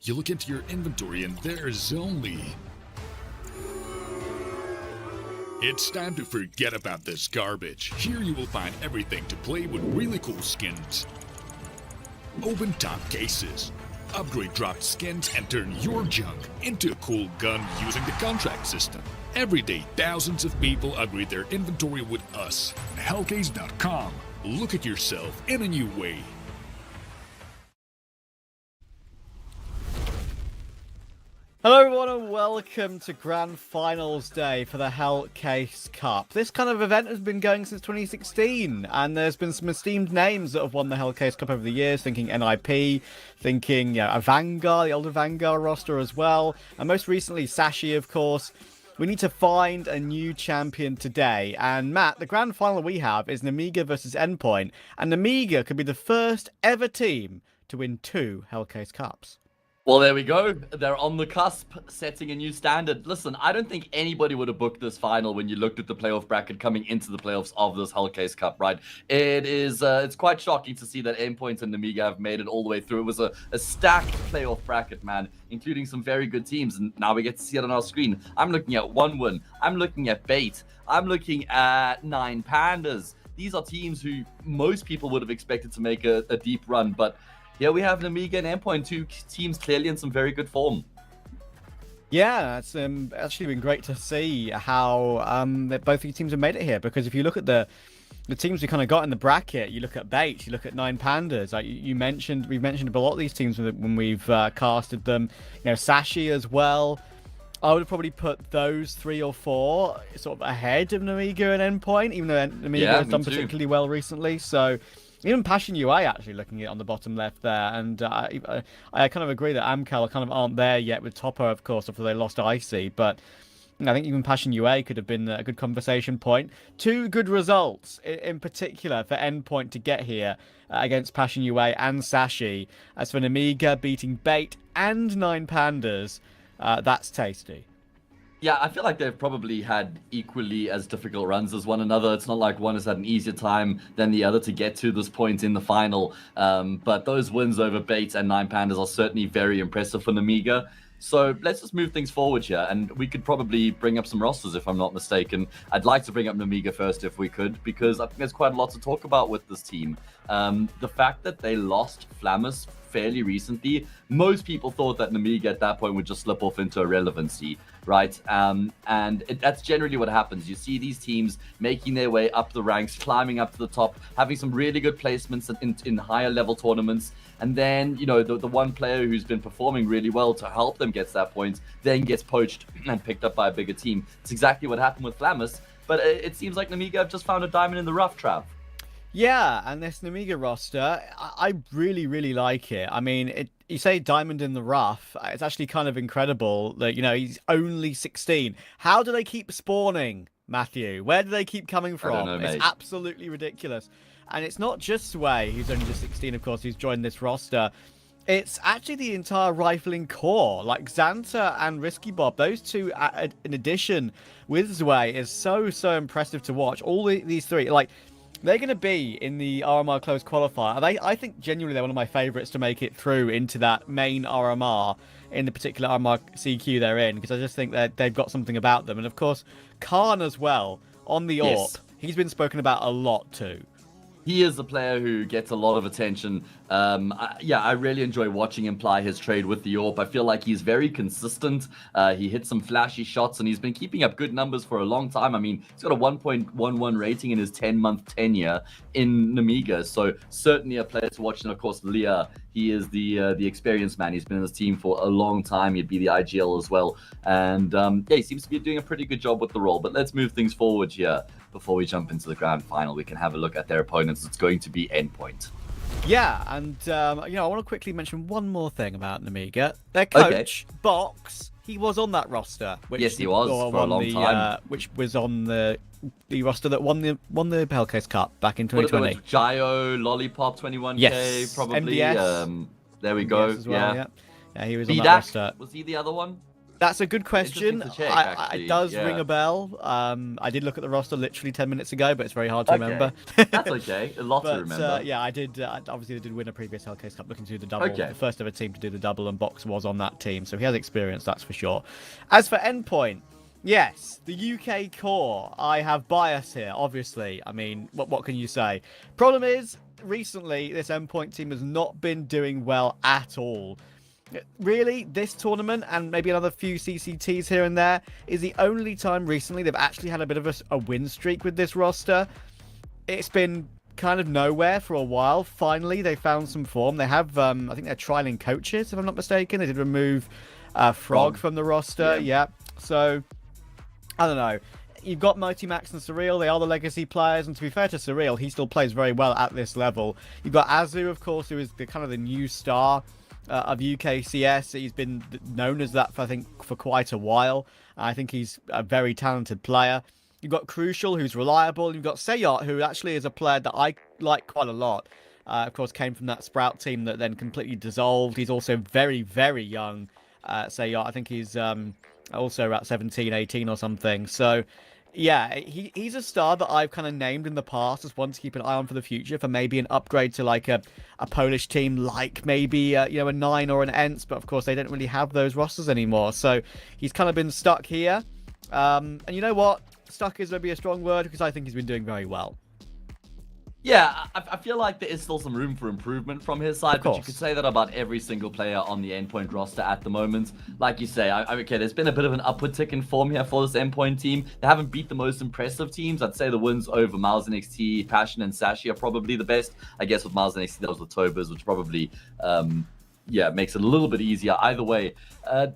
You look into your inventory and there's only... It's time to forget about this garbage. Here you will find everything to play with really cool skins. Open top cases. Upgrade dropped skins and turn your junk into a cool gun using the contract system. Every day, thousands of people upgrade their inventory with us. Hellcase.com. Look at yourself in a new way. Hello everyone and welcome to Grand Finals Day for the Hellcase Cup. This kind of event has been going since 2016 and there's been some esteemed names that have won the Hellcase Cup over the years, thinking NIP, thinking a Vanguard, the older Vanguard roster as well, and most recently Sashi, of course. We need to find a new champion today, and Matt, the grand final we have is Amiga versus Endpoint, and Amiga could be the first ever team to win 2 Hellcase Cups. Well, there we go. They're on the cusp, setting a new standard. Listen, I don't think anybody would have booked this final when you looked at the playoff bracket coming into the playoffs of this Hellcase Cup, right? It's quite shocking to see that Endpoint and Amiga have made it all the way through. It was a stacked playoff bracket, man, including some very good teams, and now we get to see it on our screen. I'm looking at OneWin. I'm looking at Bait. I'm looking at 9 Pandas. These are teams who most people would have expected to make a deep run, but here we have an Amiga and Endpoint, 2 teams clearly in some very good form. Yeah, it's actually been great to see how both these teams have made it here, because if you look at the teams we kind of got in the bracket, you look at Bates, you look at 9 Pandas, like we've mentioned a lot of these teams when we've casted them, you know, Sashi as well. I would have probably put those 3 or 4 sort of ahead of Amiga and Endpoint, even though Amiga has done particularly well recently, so... Even Passion UA actually looking at it on the bottom left there, and I kind of agree that Amcal kind of aren't there yet with Topo, of course, after they lost Icy, but I think even Passion UA could have been a good conversation point. 2 good results in particular for Endpoint to get here against Passion UA and Sashi. As for an Amiga beating Bait and 9 Pandas, that's tasty. Yeah, I feel like they've probably had equally as difficult runs as one another. It's not like one has had an easier time than the other to get to this point in the final. But those wins over Bates and 9 Pandas are certainly very impressive for Amiga. So let's just move things forward here, and we could probably bring up some rosters if I'm not mistaken. I'd like to bring up Amiga first if we could, because I think there's quite a lot to talk about with this team. The fact that they lost Flammus fairly recently, most people thought that Amiga at that point would just slip off into irrelevancy, right? That's generally what happens. You see these teams making their way up the ranks, climbing up to the top, having some really good placements in higher level tournaments, and then, you know, the one player who's been performing really well to help them get to that point then gets poached and picked up by a bigger team. It's exactly what happened with Flammus, but it seems like Amiga have just found a diamond in the rough, Trav. Yeah, and this Amiga roster, I really, really like it. I mean, you say diamond in the rough, it's actually kind of incredible that, you know, he's only 16. How do they keep spawning, Matthew? Where do they keep coming from? I don't know, mate. It's absolutely ridiculous. And it's not just Sway, who's only just 16, of course, who's joined this roster. It's actually the entire rifling core, like Xanta and Risky Bob. Those 2, in addition with Sway, is so impressive to watch. All these 3, like... They're going to be in the RMR Close Qualifier. I think genuinely they're one of my favourites to make it through into that main RMR in the particular RMR CQ they're in, because I just think that they've got something about them. And of course, Khan as well, on the AWP. He's been spoken about a lot too. He is a player who gets a lot of attention. I really enjoy watching him ply his trade with the AWP. I feel like he's very consistent. He hits some flashy shots, and he's been keeping up good numbers for a long time. I mean, he's got a 1.11 rating in his 10-month tenure in Amiga, so certainly a player to watch. And of course, Leah, he is the experienced man. He's been in this team for a long time. He'd be the IGL as well. And he seems to be doing a pretty good job with the role. But let's move things forward here. Before we jump into the grand final, we can have a look at their opponents. It's going to be Endpoint. Yeah, and I want to quickly mention one more thing about Amiga. Their coach, Box, he was on that roster. Yes, he was for a long time. Which was on the roster that won the Hellcase Cup back in 2020. Gio, Lollipop, 21K, yes, probably. MDS. There we go. As well, yeah, he was on VDAC, that roster. Was he the other one? That's a good question. Interesting to check, actually. It does Yeah. ring a bell. I did look at the roster literally 10 minutes ago, but it's very hard to remember. That's okay. A lot to remember. Yeah, I did. Obviously, I did win a previous Hellcup Cup looking to do the double. Okay. The first ever team to do the double, and Box was on that team, so he has experience, that's for sure. As for Endpoint, yes, the UK core. I have bias here, obviously. I mean, what can you say? Problem is, recently, this Endpoint team has not been doing well at all. Really, this tournament and maybe another few CCTs here and there is the only time recently they've actually had a bit of a win streak with this roster. It's been kind of nowhere for a while. Finally, they found some form. They have, I think they're trialing coaches, if I'm not mistaken. They did remove Frog from the roster. Yeah. So, I don't know. You've got Mighty Max and Surreal. They are the legacy players. And to be fair to Surreal, he still plays very well at this level. You've got Azu, of course, who is the kind of the new star of UKCS. He's been known as that, I think, for quite a while. I think he's a very talented player. You've got Crucial, who's reliable. You've got Sayot, who actually is a player that I like quite a lot. Of course, came from that Sprout team that then completely dissolved. He's also very, very young, Sayot. I think he's also about 17, 18 or something. So, yeah, he's a star that I've kind of named in the past as one to keep an eye on for the future, for maybe an upgrade to like a Polish team, like maybe a 9 or an ENTS, but of course they don't really have those rosters anymore. So he's kind of been stuck here. And you know what? Stuck is maybe a strong word, because I think he's been doing very well. Yeah, I feel like there is still some room for improvement from his side, but you could say that about every single player on the Endpoint roster at the moment. Like you say, okay, there's been a bit of an upward tick in form here for this Endpoint team. They haven't beat the most impressive teams. I'd say the wins over Miles NXT, Passion, and Sashi are probably the best. I guess with Miles NXT, that was the Tobas, which probably makes it a little bit easier. Either way,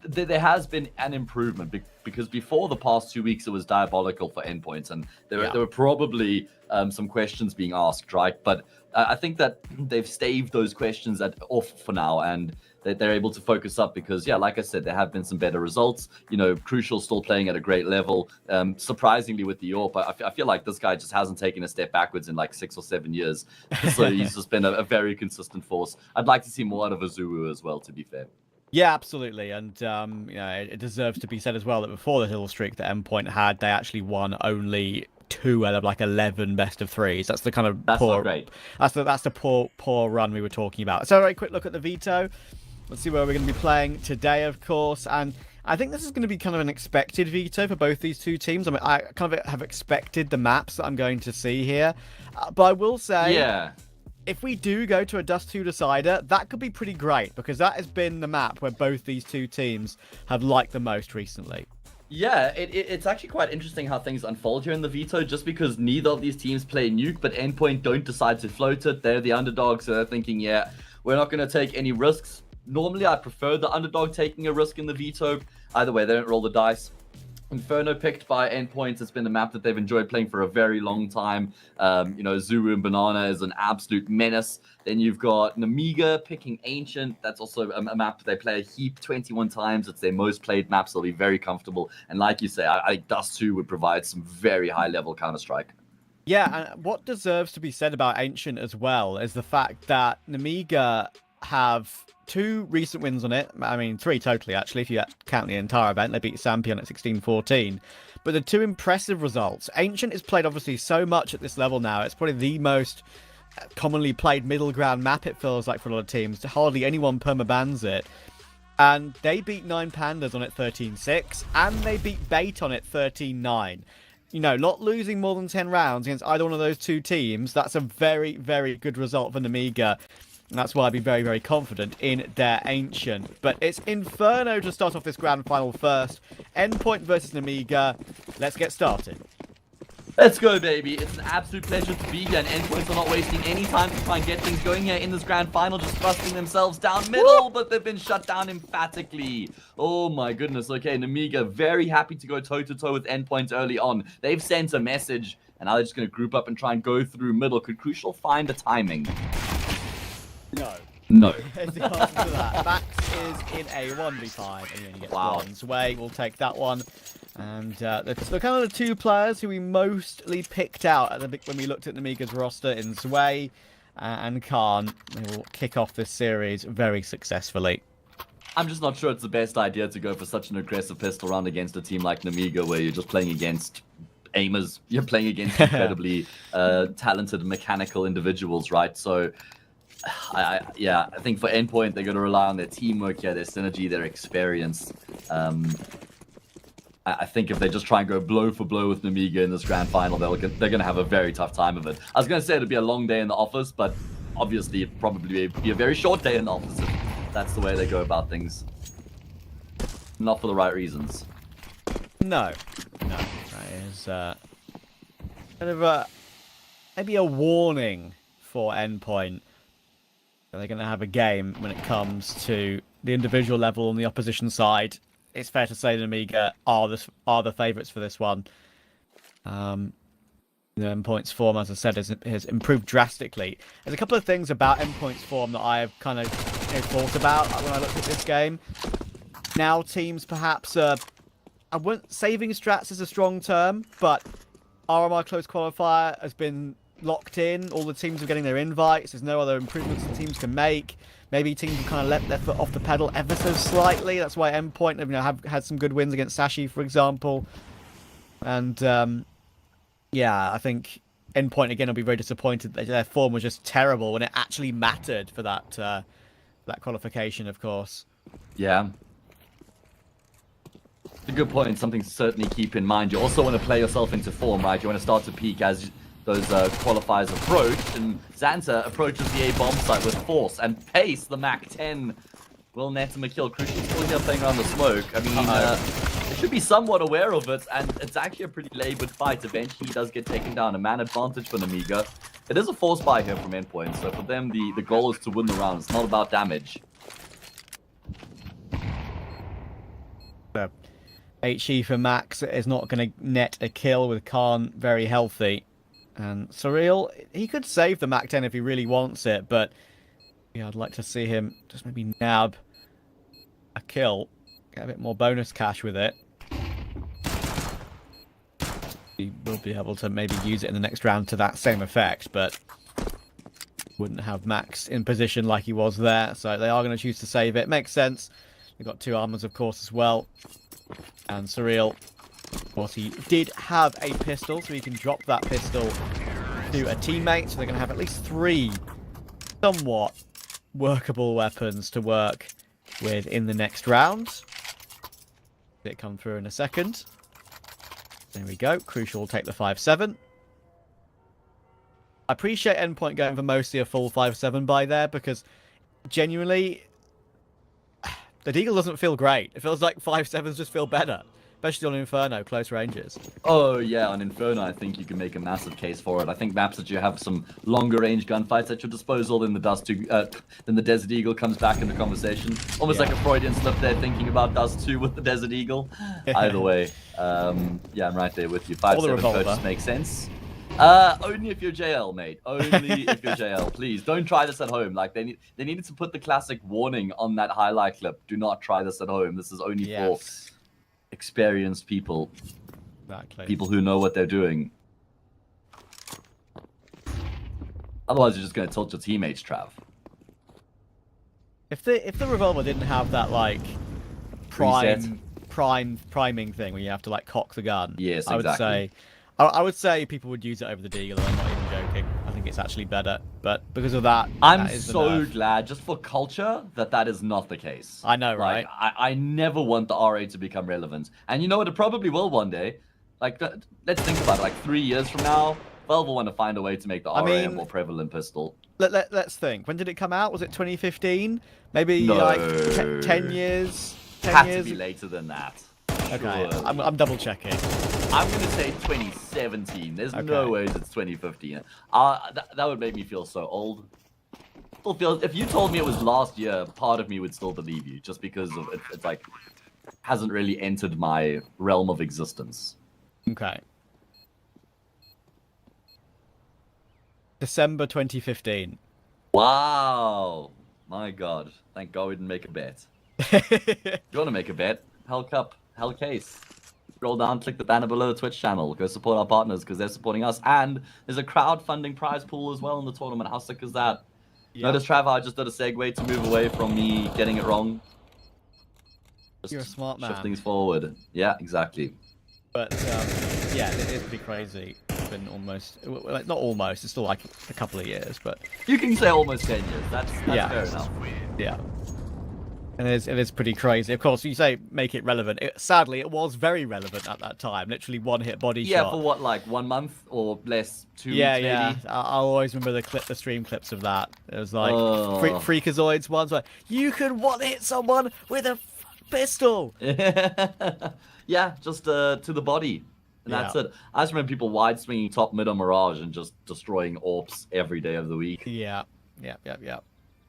there has been an improvement, because before the past 2 weeks, it was diabolical for Endpoints, and there were probably some questions being asked, right? But I think that they've staved those questions off for now, and they're able to focus up because, yeah, like I said, there have been some better results. Crucial still playing at a great level. Surprisingly with the AWP, I feel like this guy just hasn't taken a step backwards in like 6 or 7 years. So he's just been a very consistent force. I'd like to see more out of Azuru as well, to be fair. Yeah, absolutely. And, it deserves to be said as well that before the little streak that Endpoint had, they actually won only 2 out of like 11 best of 3s. That's the kind of poor. Not great. That's the poor run we were talking about. So, a very quick look at the veto. Let's see where we're going to be playing today, of course. And I think this is going to be kind of an expected veto for both these two teams. I mean, I kind of have expected the maps that I'm going to see here. But I will say, if we do go to a Dust 2 decider, that could be pretty great, because that has been the map where both these two teams have liked the most recently. Yeah, it's actually quite interesting how things unfold here in the veto, just because neither of these teams play Nuke, but Endpoint don't decide to float it. They're the underdogs, so they're thinking, yeah, we're not going to take any risks. Normally, I prefer the underdog taking a risk in the veto. Either way, they don't roll the dice. Inferno picked by Endpoint. It's been a map that they've enjoyed playing for a very long time. Zuru and Banana is an absolute menace. Then you've got Amiga picking Ancient. That's also a map that they play a heap 21 times. It's their most played map, so they'll be very comfortable. And like you say, I Dust 2 would provide some very high-level Counter-Strike. Yeah, and what deserves to be said about Ancient as well is the fact that Amiga have 2 recent wins on it. I mean, 3 totally, actually, if you count the entire event. They beat Sampion at 16-14. But the 2 impressive results. Ancient is played, obviously, so much at this level now. It's probably the most commonly played middle ground map, it feels like, for a lot of teams. Hardly anyone permabans it. And they beat 9 Pandas on it 13-6. And they beat Bait on it 13-9. Not losing more than 10 rounds against either one of those 2 teams. That's a very, very good result for Amiga. And that's why I'd be very, very confident in their Ancient. But it's Inferno to start off this grand final first. Endpoint versus Amiga. Let's get started. Let's go, baby. It's an absolute pleasure to be here, and Endpoints are not wasting any time to try and get things going here in this grand final, just thrusting themselves down middle, but they've been shut down emphatically. Oh my goodness. Okay, and Amiga very happy to go toe-to-toe with Endpoints early on. They've sent a message, and now they're just going to group up and try and go through middle. Could Crucial find the timing? No. There's the answer to that. Max is in a 1v5, and you only get one. Sway will take that one. And the kind of the 2 players who we mostly picked out when we looked at Amiga's roster in Sway and Khan. They will kick off this series very successfully. I'm just not sure it's the best idea to go for such an aggressive pistol round against a team like Amiga, where you're just playing against aimers. You're playing against incredibly talented mechanical individuals, right? So, I think for Endpoint, they're going to rely on their teamwork here, their synergy, their experience. I think if they just try and go blow for blow with Amiga in this grand final, they're going to have a very tough time of it. I was going to say it'd be a long day in the office, but obviously it'd probably be a very short day in the office if that's the way they go about things. Not for the right reasons. No. That is kind of maybe a warning for Endpoint. They're going to have a game when it comes to the individual level on the opposition side. It's fair to say that Amiga are the favourites for this one. Endpoint's form, as I said, has improved drastically. There's a couple of things about Endpoint's form that I have kind of thought about when I looked at this game. Now teams perhaps saving strats is a strong term, but RMR Close Qualifier has been locked in. All the teams are getting their invites. There's no other improvements the teams can make. Maybe teams have kind of let their foot off the pedal ever so slightly. That's why Endpoint have had some good wins against Sashi, for example. And I think Endpoint again will be very disappointed that their form was just terrible when it actually mattered for that qualification, of course. Yeah. It's a good point. Something to certainly keep in mind. You also want to play yourself into form, right? You want to start to peak as those qualifiers approach, and Xanta approaches the A bomb site with force and pace. The Mac-10 will net him a kill. Crucial still here playing around the smoke. I mean, they should be somewhat aware of it, and it's actually a pretty labored fight. Eventually, he does get taken down. A man advantage for Amiga. It is a force buy here from Endpoint, so for them, the goal is to win the round. It's not about damage. HE for Max is not going to net a kill with Khan very healthy. And Surreal, he could save the Mac-10 if he really wants it, but yeah, I'd like to see him just maybe nab a kill, get a bit more bonus cash with it. He will be able to maybe use it in the next round to that same effect, but wouldn't have Max in position like he was there, so they are going to choose to save it. Makes sense. They've got two armors, of course, as well. And Surreal, of course, he did have a pistol, so he can drop that pistol to a teammate. So they're going to have at least three somewhat workable weapons to work with in the next round. It come through in a second. There we go. Crucial will take the 5-7. I appreciate Endpoint going for mostly a full 5-7 by there, because genuinely, the Deagle doesn't feel great. It feels like 5-7s just feel better. Especially on Inferno, close ranges. Oh, yeah, on Inferno, I think you can make a massive case for it. I think maps that you have some longer range gunfights at your disposal, then the Desert Eagle comes back into conversation. Almost like a Freudian slip there, thinking about Dust 2 with the Desert Eagle. Either way, yeah, I'm right there with you. 5-7 purchase makes sense. Only if you're JL, mate. Only if you're JL. Please, don't try this at home. Like, they needed to put the classic warning on that highlight clip. Do not try this at home. This is only for experienced people. Exactly. People who know what they're doing. Otherwise, you're just going to tilt your teammates, Trav. If the revolver didn't have that, like, priming thing where you have to, like, cock the gun, yes, exactly. I would say people would use it over the Deagle. I'm not even joking. I think it's actually better, but because of that, I'm so glad, just for culture, that is not the case. I know, right? Like, I never want the RA to become relevant, and you know what? It probably will one day. Like, let's think about it. Like 3 years from now, Valve will want to find a way to make the RA a more prevalent pistol. Let's think. When did it come out? Was it 2015? Maybe no. Like 10 years. 10 Had years. To be later than that. Okay, sure. I'm double checking. I'm going to say 2017. There's no ways it's 2015. That would make me feel so old. Still feels, if you told me it was last year, part of me would still believe you, just because of it's like hasn't really entered my realm of existence. Okay. December 2015. Wow. My God. Thank God we didn't make a bet. If you want to make a bet? Hellcup, Hellcase. Scroll down, click the banner below the Twitch channel. Go support our partners because they're supporting us. And there's a crowdfunding prize pool as well in the tournament. How sick is that? Yep. Notice, Trav, I just did a segue to move away from me getting it wrong. Just You're a smart man. shift things forward. Yeah, exactly. But yeah, it is pretty crazy. It's been almost, well, not almost. It's still like a couple of years, but You can say almost 10 years. That's Yeah. fair enough. yeah. And it is pretty crazy. Of course, you say make it relevant. Sadly, it was very relevant at that time. Literally one hit body Yeah, shot. for what, like 1 month or less, 2 Yeah, weeks yeah. maybe? I always remember the stream clips of that. It was like Oh. Freakazoids ones where you can one hit someone with a pistol. Yeah, just to the body. And that's it. I just remember people wide swinging top, mid, or Mirage and just destroying AWPs every day of the week. Yeah. All right,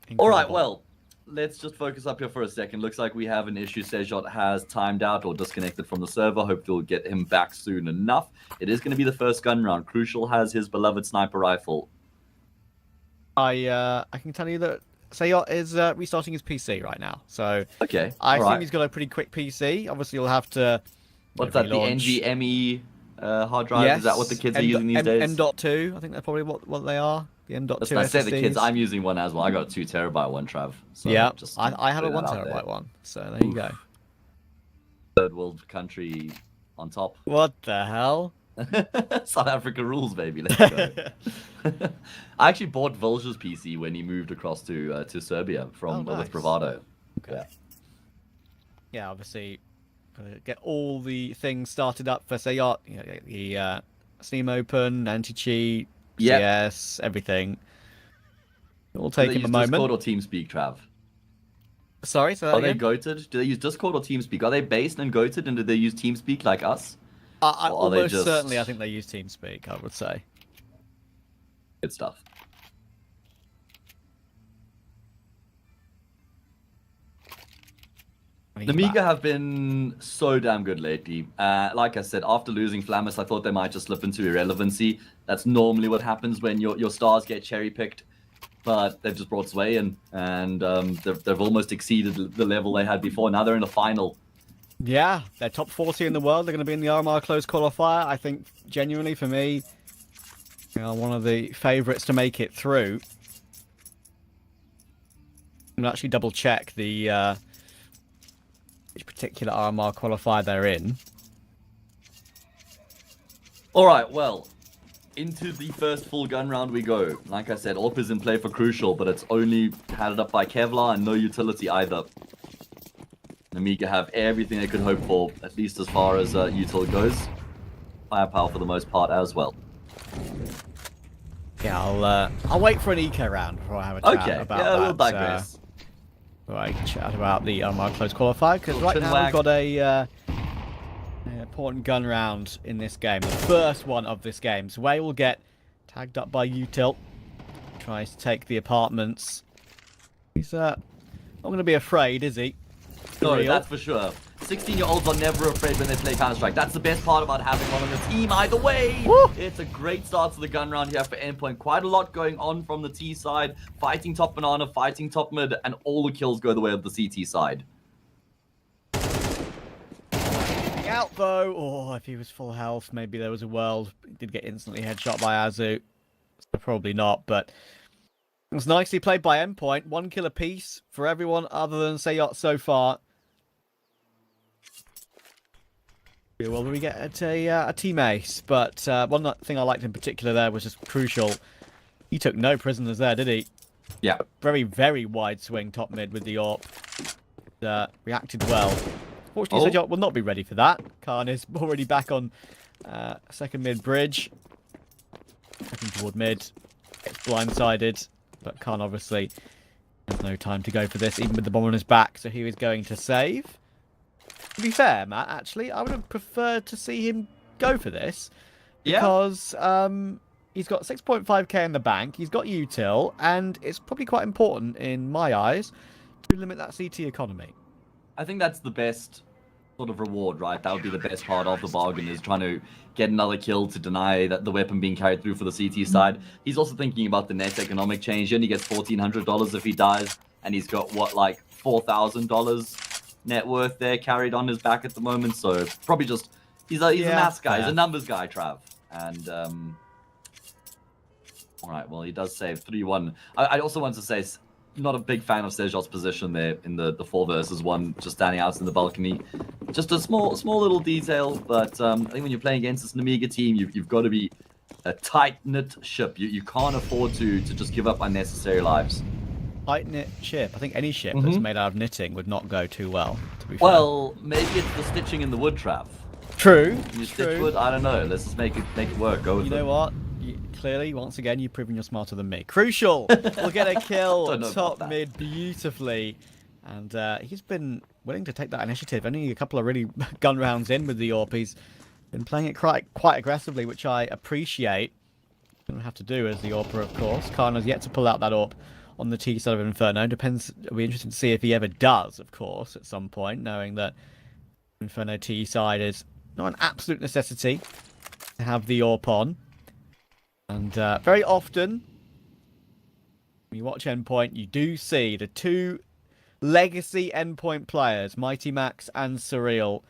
Incredible. well, let's just focus up here for a second. Looks like we have an issue. Sejot has timed out or disconnected from the server. Hopefully we'll get him back soon enough. It is going to be the first gun round. Crucial has his beloved sniper rifle. I can tell you that Sayot is restarting his PC right now. So Okay, I all assume right. he's got a pretty quick PC. Obviously, you'll have to. What's that, the relaunch. NVMe hard drive? Yes. Is that what the kids are using these days? M.2. I think that's probably what they are. The M.2 That's what I said, the kids. SSDs. I'm using one as well. I got a 2 terabyte one, Trav. So Yeah, just I have a putting 1 that out there. terabyte one. So there you go. Third world country on top. What the hell? South Africa rules, baby. Let's go. I actually bought Volja's PC when he moved across to Serbia from Oh, nice. with Bravado. Okay. Yeah. Yeah, obviously, get all the things started up for Sayot. You know, the Steam Open, anti-cheat, Yep. CS, everything. It will Do take they him use a moment. Discord or TeamSpeak, Trav? Sorry, so Are they goated? Do they use Discord or TeamSpeak? Are they based and goated, and do they use TeamSpeak like us? I or are they almost just- certainly, I think they use TeamSpeak. I would say. Good stuff. The Amiga have been so damn good lately. Like I said, after losing Flammus, I thought they might just slip into irrelevancy. That's normally what happens when your stars get cherry-picked. But they've just brought Sway in, and they've almost exceeded the level they had before. Now they're in the final. Yeah, they're top 40 in the world. They're going to be in the RMR close qualifier. I think, genuinely, for me, one of the favourites to make it through. I'm going to actually double-check the which particular RMR qualifier they're in. All right, well, into the first full gun round we go. Like I said, AWP is in play for Crucial, but it's only handed up by Kevlar and no utility either. Amiga have everything they could hope for, at least as far as util goes. Firepower for the most part as well. Yeah, I'll wait for an eco round before I have a chat Okay, about yeah, that. we'll digress. Right, chat about the RMR close qualifier, because Little right chin now wag. we've got an important gun round in this game. The first one of this game. Sway will get tagged up by util. Tries to take the apartments. He's not going to be afraid, is he? No, Real. that's for sure. 16-year-olds are never afraid when they play Counter-Strike. That's the best part about having one on the team either way. Woo! It's a great start to the gun round here for Endpoint. Quite a lot going on from the T side. Fighting top banana, fighting top mid, and all the kills go the way of the CT side. Out though. Oh, if he was full health, maybe there was a world. He did get instantly headshot by Azu. So probably not, but it was nicely played by Endpoint. 1 kill apiece for everyone other than Sayot so far. Well, we get a team ace, but one thing I liked in particular there was just Crucial. He took no prisoners there, did he? Yeah. Very, very wide swing top mid with the AWP. Reacted well. Fortunately, Sayot will not be ready for that. Khan is already back on second mid bridge. Looking toward mid. Gets blindsided, but Khan obviously has no time to go for this, even with the bomb on his back, so he was going to save. To be fair, Matt, actually, I would have preferred to see him go for this. Yeah. Because he's got 6.5k in the bank, he's got util, and it's probably quite important, in my eyes, to limit that CT economy. I think that's the best sort of reward, right? That would be the best part of the bargain, is trying to get another kill to deny that the weapon being carried through for the CT side. He's also thinking about the net economic change. He only gets $1,400 if he dies, and he's got, what, like $4,000 net worth there carried on his back at the moment. So probably just, he's a maths guy, he's a numbers guy, Trav. And, all right, well, he does save 3-1. I also want to say, not a big fan of Sejot's position there in the 4 versus 1, just standing out in the balcony. Just a small little detail, but I think when you're playing against this Amiga team, you've got to be a tight-knit ship. You can't afford to just give up unnecessary lives. Tight-knit ship. I think any ship that's made out of knitting would not go too well, to be fair. Well, maybe it's the stitching in the wood trap. True. You stitch wood? I don't know. Let's just make it work. Go with it. You know what? Clearly, once again, you've proven you're smarter than me. Crucial will get a kill top mid beautifully. And he's been willing to take that initiative. Only a couple of really gun rounds in with the AWP. He's been playing it quite aggressively, which I appreciate. Don't have to do as the AWPer, of course. Karna's yet to pull out that AWP on the T side of Inferno. Depends. It'll be interesting to see if he ever does, of course, at some point, knowing that Inferno T side is not an absolute necessity to have the AWP on. And very often, when you watch Endpoint, you do see the 2 legacy Endpoint players, Mighty Max and Surreal,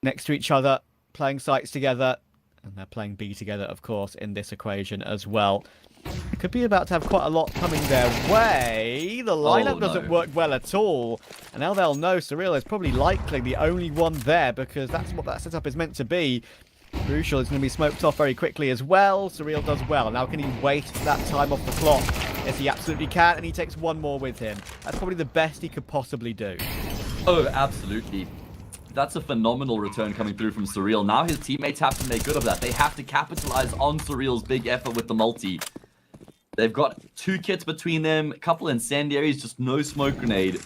next to each other, playing sites together. And they're playing B together, of course, in this equation as well. It could be about to have quite a lot coming their way. The lineup doesn't work well at all. And now they'll know Surreal is probably likely the only one there, because that's what that setup is meant to be. Crucial is going to be smoked off very quickly as well. Surreal does well. Now can he waste that time off the clock? Yes, he absolutely can, and he takes one more with him. That's probably the best he could possibly do. Oh, absolutely. That's a phenomenal return coming through from Surreal. Now his teammates have to make good of that. They have to capitalize on Surreal's big effort with the multi. They've got 2 kits between them, a couple incendiaries, just no smoke grenade.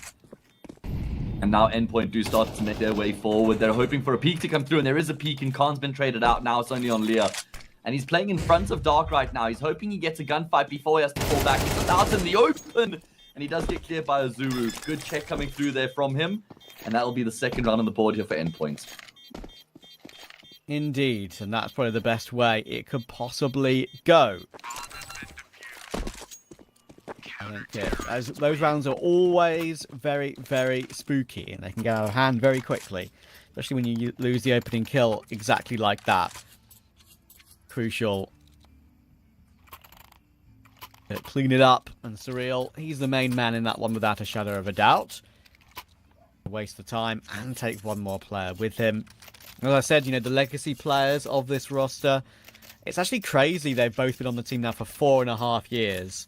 And now Endpoint do start to make their way forward. They're hoping for a peek to come through, and there is a peek, and Khan's been traded out. Now it's only on Leah. And he's playing in front of Dark right now. He's hoping he gets a gunfight before he has to fall back. He's out in the open, and he does get cleared by Azuru. Good check coming through there from him. And that will be the 2nd round on the board here for Endpoint. Indeed, and that's probably the best way it could possibly go. I think as those rounds are always very, very spooky, and they can get out of hand very quickly, especially when you lose the opening kill exactly like that. Crucial. Clean it up, and Surreal, he's the main man in that one without a shadow of a doubt. Waste the time and take one more player with him. As I said, you know, the legacy players of this roster, it's actually crazy they've both been on the team now for 4.5 years.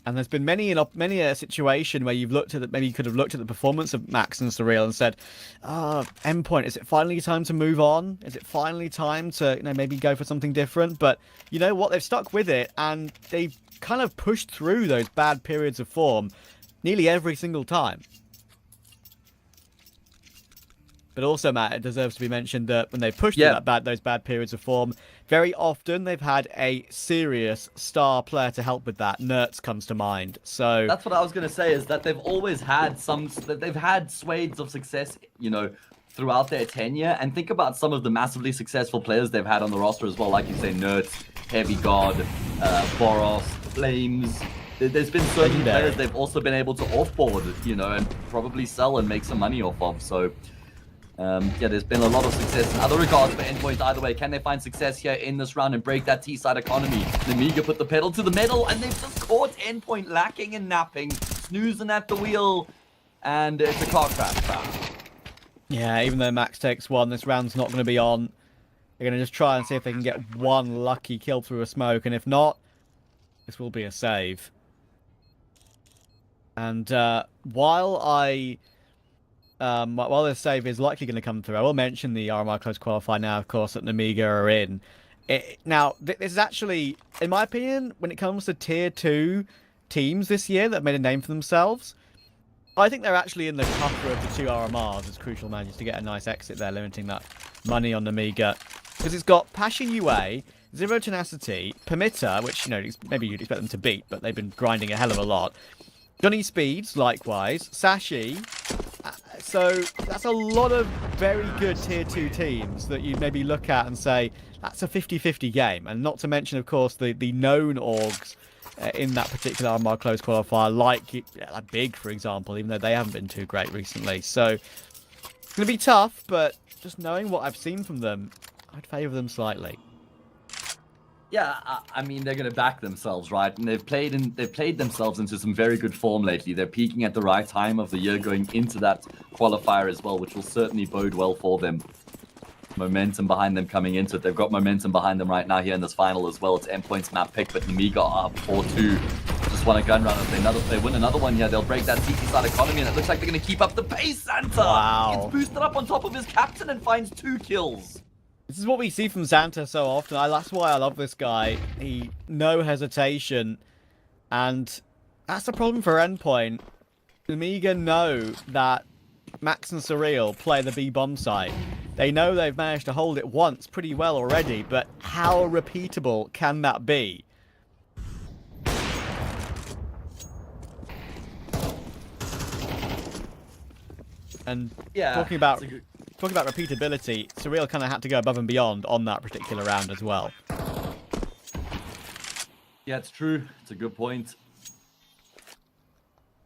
And there's been many a situation where you've looked at maybe you could have looked at the performance of Max and Surreal and said, Endpoint, is it finally time to move on? Is it finally time to, you know, maybe go for something different? But you know what? They've stuck with it, and they've kind of pushed through those bad periods of form nearly every single time. But also, Matt, it deserves to be mentioned that when they pushed through those bad periods of form, very often they've had a serious star player to help with that. Nertz comes to mind. So that's what I was going to say, is that they've always had they've had swathes of success, you know, throughout their tenure. And think about some of the massively successful players they've had on the roster as well, like you say, Nertz, Heavy God, Boros, Flames. There's been so many players they've also been able to offboard, you know, and probably sell and make some money off of. So yeah, there's been a lot of success in other regards for Endpoint either way. Can they find success here in this round and break that T-side economy? Amiga put the pedal to the metal, and they've just caught Endpoint lacking and napping, snoozing at the wheel, and it's a car crash. Yeah, even though Max takes one, this round's not going to be on. They're going to just try and see if they can get one lucky kill through a smoke, and if not, this will be a save. And while this save is likely going to come through, I will mention the RMR Close Qualifier now, of course, that Amiga are in. Now, this is actually, in my opinion, when it comes to Tier 2 teams this year that have made a name for themselves, I think they're actually in the tougher of the 2 RMRs, as Crucial manages to get a nice exit there, limiting that money on Amiga. Because it's got Pasha UA, Zero Tenacity, Permitter, which, you know, maybe you'd expect them to beat, but they've been grinding a hell of a lot. Johnny Speeds, likewise. Sashi. So that's a lot of very good Tier 2 teams that you maybe look at and say, that's a 50-50 game. And not to mention, of course, the known orgs in that particular RMR Close Qualifier, like Big, for example, even though they haven't been too great recently. So it's going to be tough, but just knowing what I've seen from them, I'd favour them slightly. Yeah, I mean they're going to back themselves, right? And they've played themselves into some very good form lately. They're peaking at the right time of the year, going into that qualifier as well, which will certainly bode well for them. Momentum behind them coming into it. They've got momentum behind them right now here in this final as well. It's Endpoint's map pick, but Amiga are up 4-2. Just want a gun run. If they win another one here, they'll break that CT side economy, and it looks like they're going to keep up the pace. Xanta Wow. gets boosted up on top of his captain and finds 2 kills. This is what we see from Xanta so often. That's why I love this guy. No hesitation. And that's the problem for Endpoint. Amiga know that Max and Surreal play the B-bomb site. They know they've managed to hold it once pretty well already, but how repeatable can that be? And Yeah, talking about repeatability, Surreal kind of had to go above and beyond on that particular round as well. Yeah, it's true. It's a good point.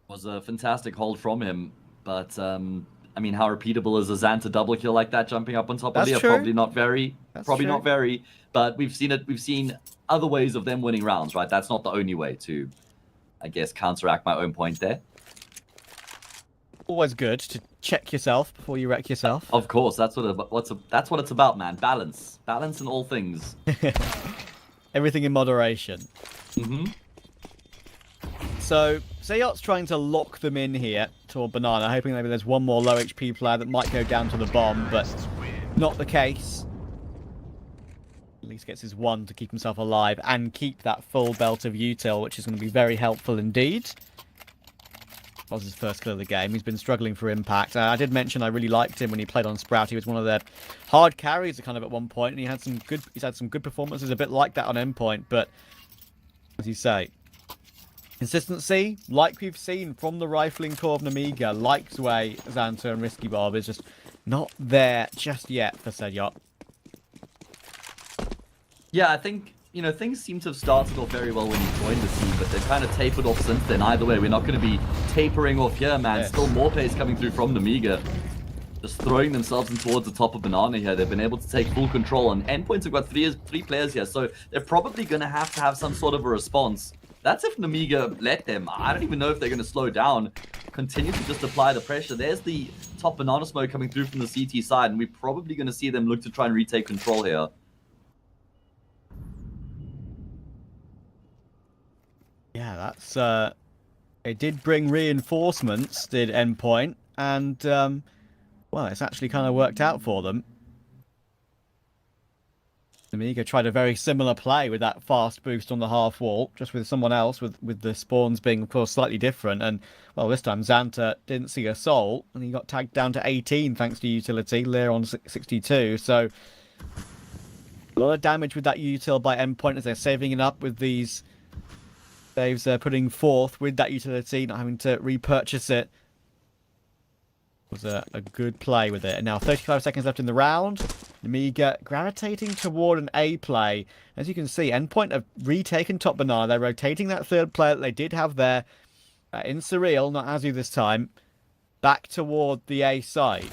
Was a fantastic hold from him, but I mean, how repeatable is a Xanta double kill like that, jumping up on top of Leah? Probably not very. Not very. But we've seen it. We've seen other ways of them winning rounds, right? That's not the only way to, I guess, counteract my own point there. Always good to check yourself before you wreck yourself. Of course, that's what it's about, man. Balance in all things. Everything in moderation. Mm-hmm. So, Zayot's trying to lock them in here toward Banana, hoping maybe there's one more low HP player that might go down to the bomb, but not the case. At least gets his one to keep himself alive and keep that full belt of util, which is going to be very helpful indeed. Was his first kill of the game. He's been struggling for impact. I did mention I really liked him when he played on Sprout. He was one of their hard carries kind of at one point, and he's had some good performances, a bit like that on Endpoint, but as you say, consistency, like we've seen from the rifling core of Amiga, like Zwei, Xanta, and Risky Bob, is just not there just yet for Zayot. Yeah, I think, things seem to have started off very well when you joined the team, but they've kind of tapered off since then. Either way, we're not going to be tapering off here, man. Yeah. Still more plays coming through from Amiga. Just throwing themselves in towards the top of Banana here. They've been able to take full control, and Endpoints have got three players here, so they're probably going to have some sort of a response. That's if Amiga let them. I don't even know if they're going to slow down. Continue to just apply the pressure. There's the top Banana smoke coming through from the CT side, and we're probably going to see them look to try and retake control here. Yeah, that's it did bring reinforcements, did Endpoint, and well, it's actually kind of worked out for them. Amiga tried a very similar play with that fast boost on the half wall, just with someone else, with the spawns being, of course, slightly different. And, well, this time Xanta didn't see a soul, and he got tagged down to 18 thanks to utility, Lear on 62. So, a lot of damage with that util by Endpoint as they're saving it up with these saves they're putting forth with that utility, not having to repurchase it. Was a good play with it. And now 35 seconds left in the round. Amiga gravitating toward an A play. As you can see, Endpoint have retaken top Banana. They're rotating that third player that they did have there in Surreal, not Azu this time, back toward the A side.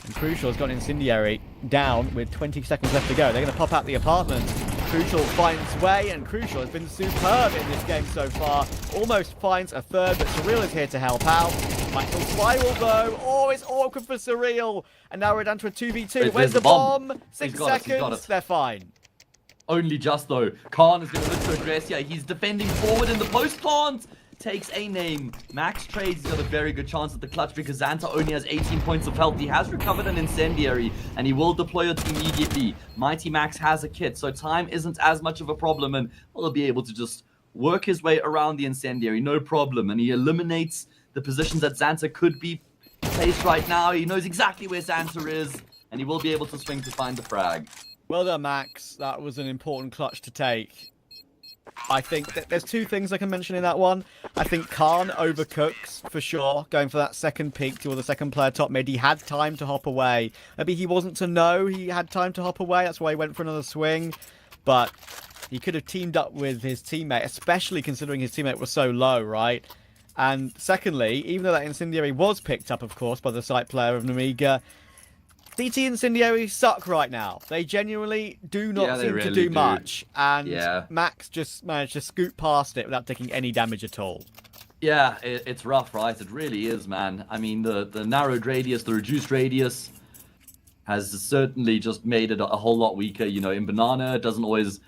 And Crucial's got Incendiary down with 20 seconds left to go. They're going to pop out the apartment. Crucial finds way, and Crucial has been superb in this game so far. Almost finds a third, but Surreal is here to help out. Michael Spiral though. Oh, it's awkward for Surreal. And now we're down to a 2v2. Where's the bomb? 6 seconds. They're fine. Only just though. Khan is going to look to aggress here. He's defending forward in the post plant. Takes a name. Max trades. He's got a very good chance at the clutch because Xanta only has 18 points of health. He has recovered an Incendiary and he will deploy it immediately. Mighty Max has a kit, so time isn't as much of a problem, and he'll be able to just work his way around the Incendiary, no problem. And he eliminates the positions that Xanta could be placed right now. He knows exactly where Xanta is, and he will be able to swing to find the frag. Well done, Max. That was an important clutch to take. I think that there's two things I can mention in that one. I think Khan overcooks, for sure, going for that second peak to the second player top mid. He had time to hop away. Maybe he wasn't to know he had time to hop away. That's why he went for another swing. But he could have teamed up with his teammate, especially considering his teammate was so low, right? And secondly, even though that Incendiary was picked up, of course, by the site player of Amiga, CT Incendiary suck right now. They genuinely do not seem to do much. And Max just managed to scoot past it without taking any damage at all. Yeah, it's rough, right? It really is, man. I mean, the narrowed radius, the reduced radius has certainly just made it a whole lot weaker. You know, in Banana, it doesn't always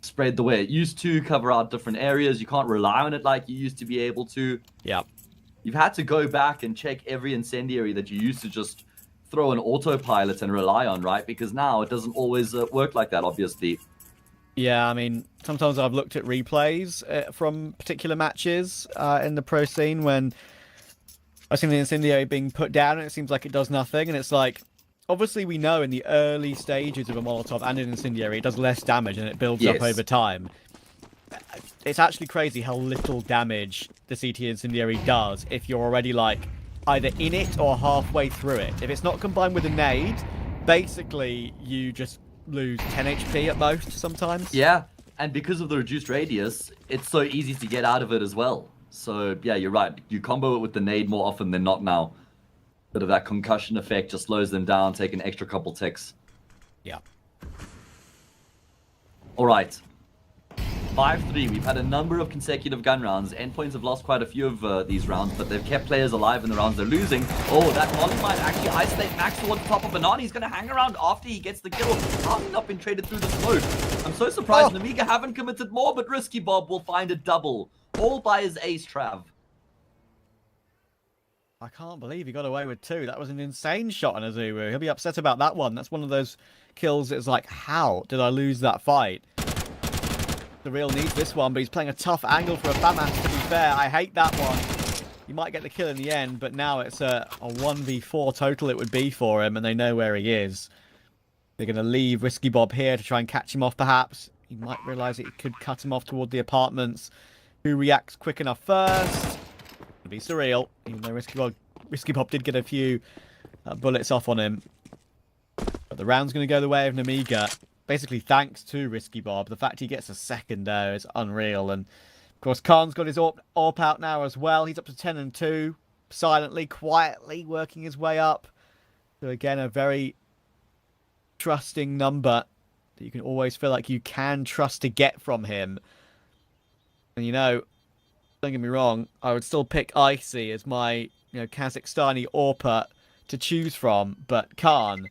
spread the way it used to, cover out different areas. You can't rely on it like you used to be able to. Yep. You've had to go back and check every incendiary that you used to just throw an autopilot and rely on, right? Because now it doesn't always work like that, obviously. Yeah, I mean, sometimes I've looked at replays from particular matches in the pro scene when I've seen the incendiary being put down and it seems like it does nothing. And it's like, obviously we know in the early stages of a Molotov and an incendiary, it does less damage and it builds up over time. It's actually crazy how little damage the CT incendiary does if you're already, like, either in it or halfway through it. If it's not combined with a nade, basically you just lose 10 HP at most sometimes. Yeah, and because of the reduced radius, it's so easy to get out of it as well. So, yeah, you're right. You combo it with the nade more often than not now. Bit of that concussion effect just slows them down, take an extra couple ticks. Yeah. All right. 5-3. We've had a number of consecutive gun rounds. Endpoints have lost quite a few of these rounds, but they've kept players alive in the rounds they're losing. Oh, that molly might actually isolate Max towards the top of Banana. He's going to hang around after he gets the kill. How has he not been traded through the smoke? I'm so surprised Amiga haven't committed more, but Risky Bob will find a double. All by his ace, Trav. I can't believe he got away with 2. That was an insane shot on Azuru. He'll be upset about that one. That's one of those kills that's like, how did I lose that fight? The real needs this one, but he's playing a tough angle for a FAMAS, to be fair. I hate that one. You might get the kill in the end, but now it's a 1v4 total it would be for him, and they know where he is. They're going to leave Risky Bob here to try and catch him off, perhaps. He might realise that he could cut him off toward the apartments. Who reacts quick enough first? It'll be Surreal, even though Risky Bob did get a few bullets off on him. But the round's going to go the way of Amiga. Basically, thanks to Risky Bob. The fact he gets a second there is unreal. And, of course, Khan's got his AWP out now as well. He's up to 10-2. Silently, quietly working his way up. So, again, a very trusting number that you can always feel like you can trust to get from him. And, you know, don't get me wrong, I would still pick Icy as my, Kazakhstani AWPer to choose from. But Khan,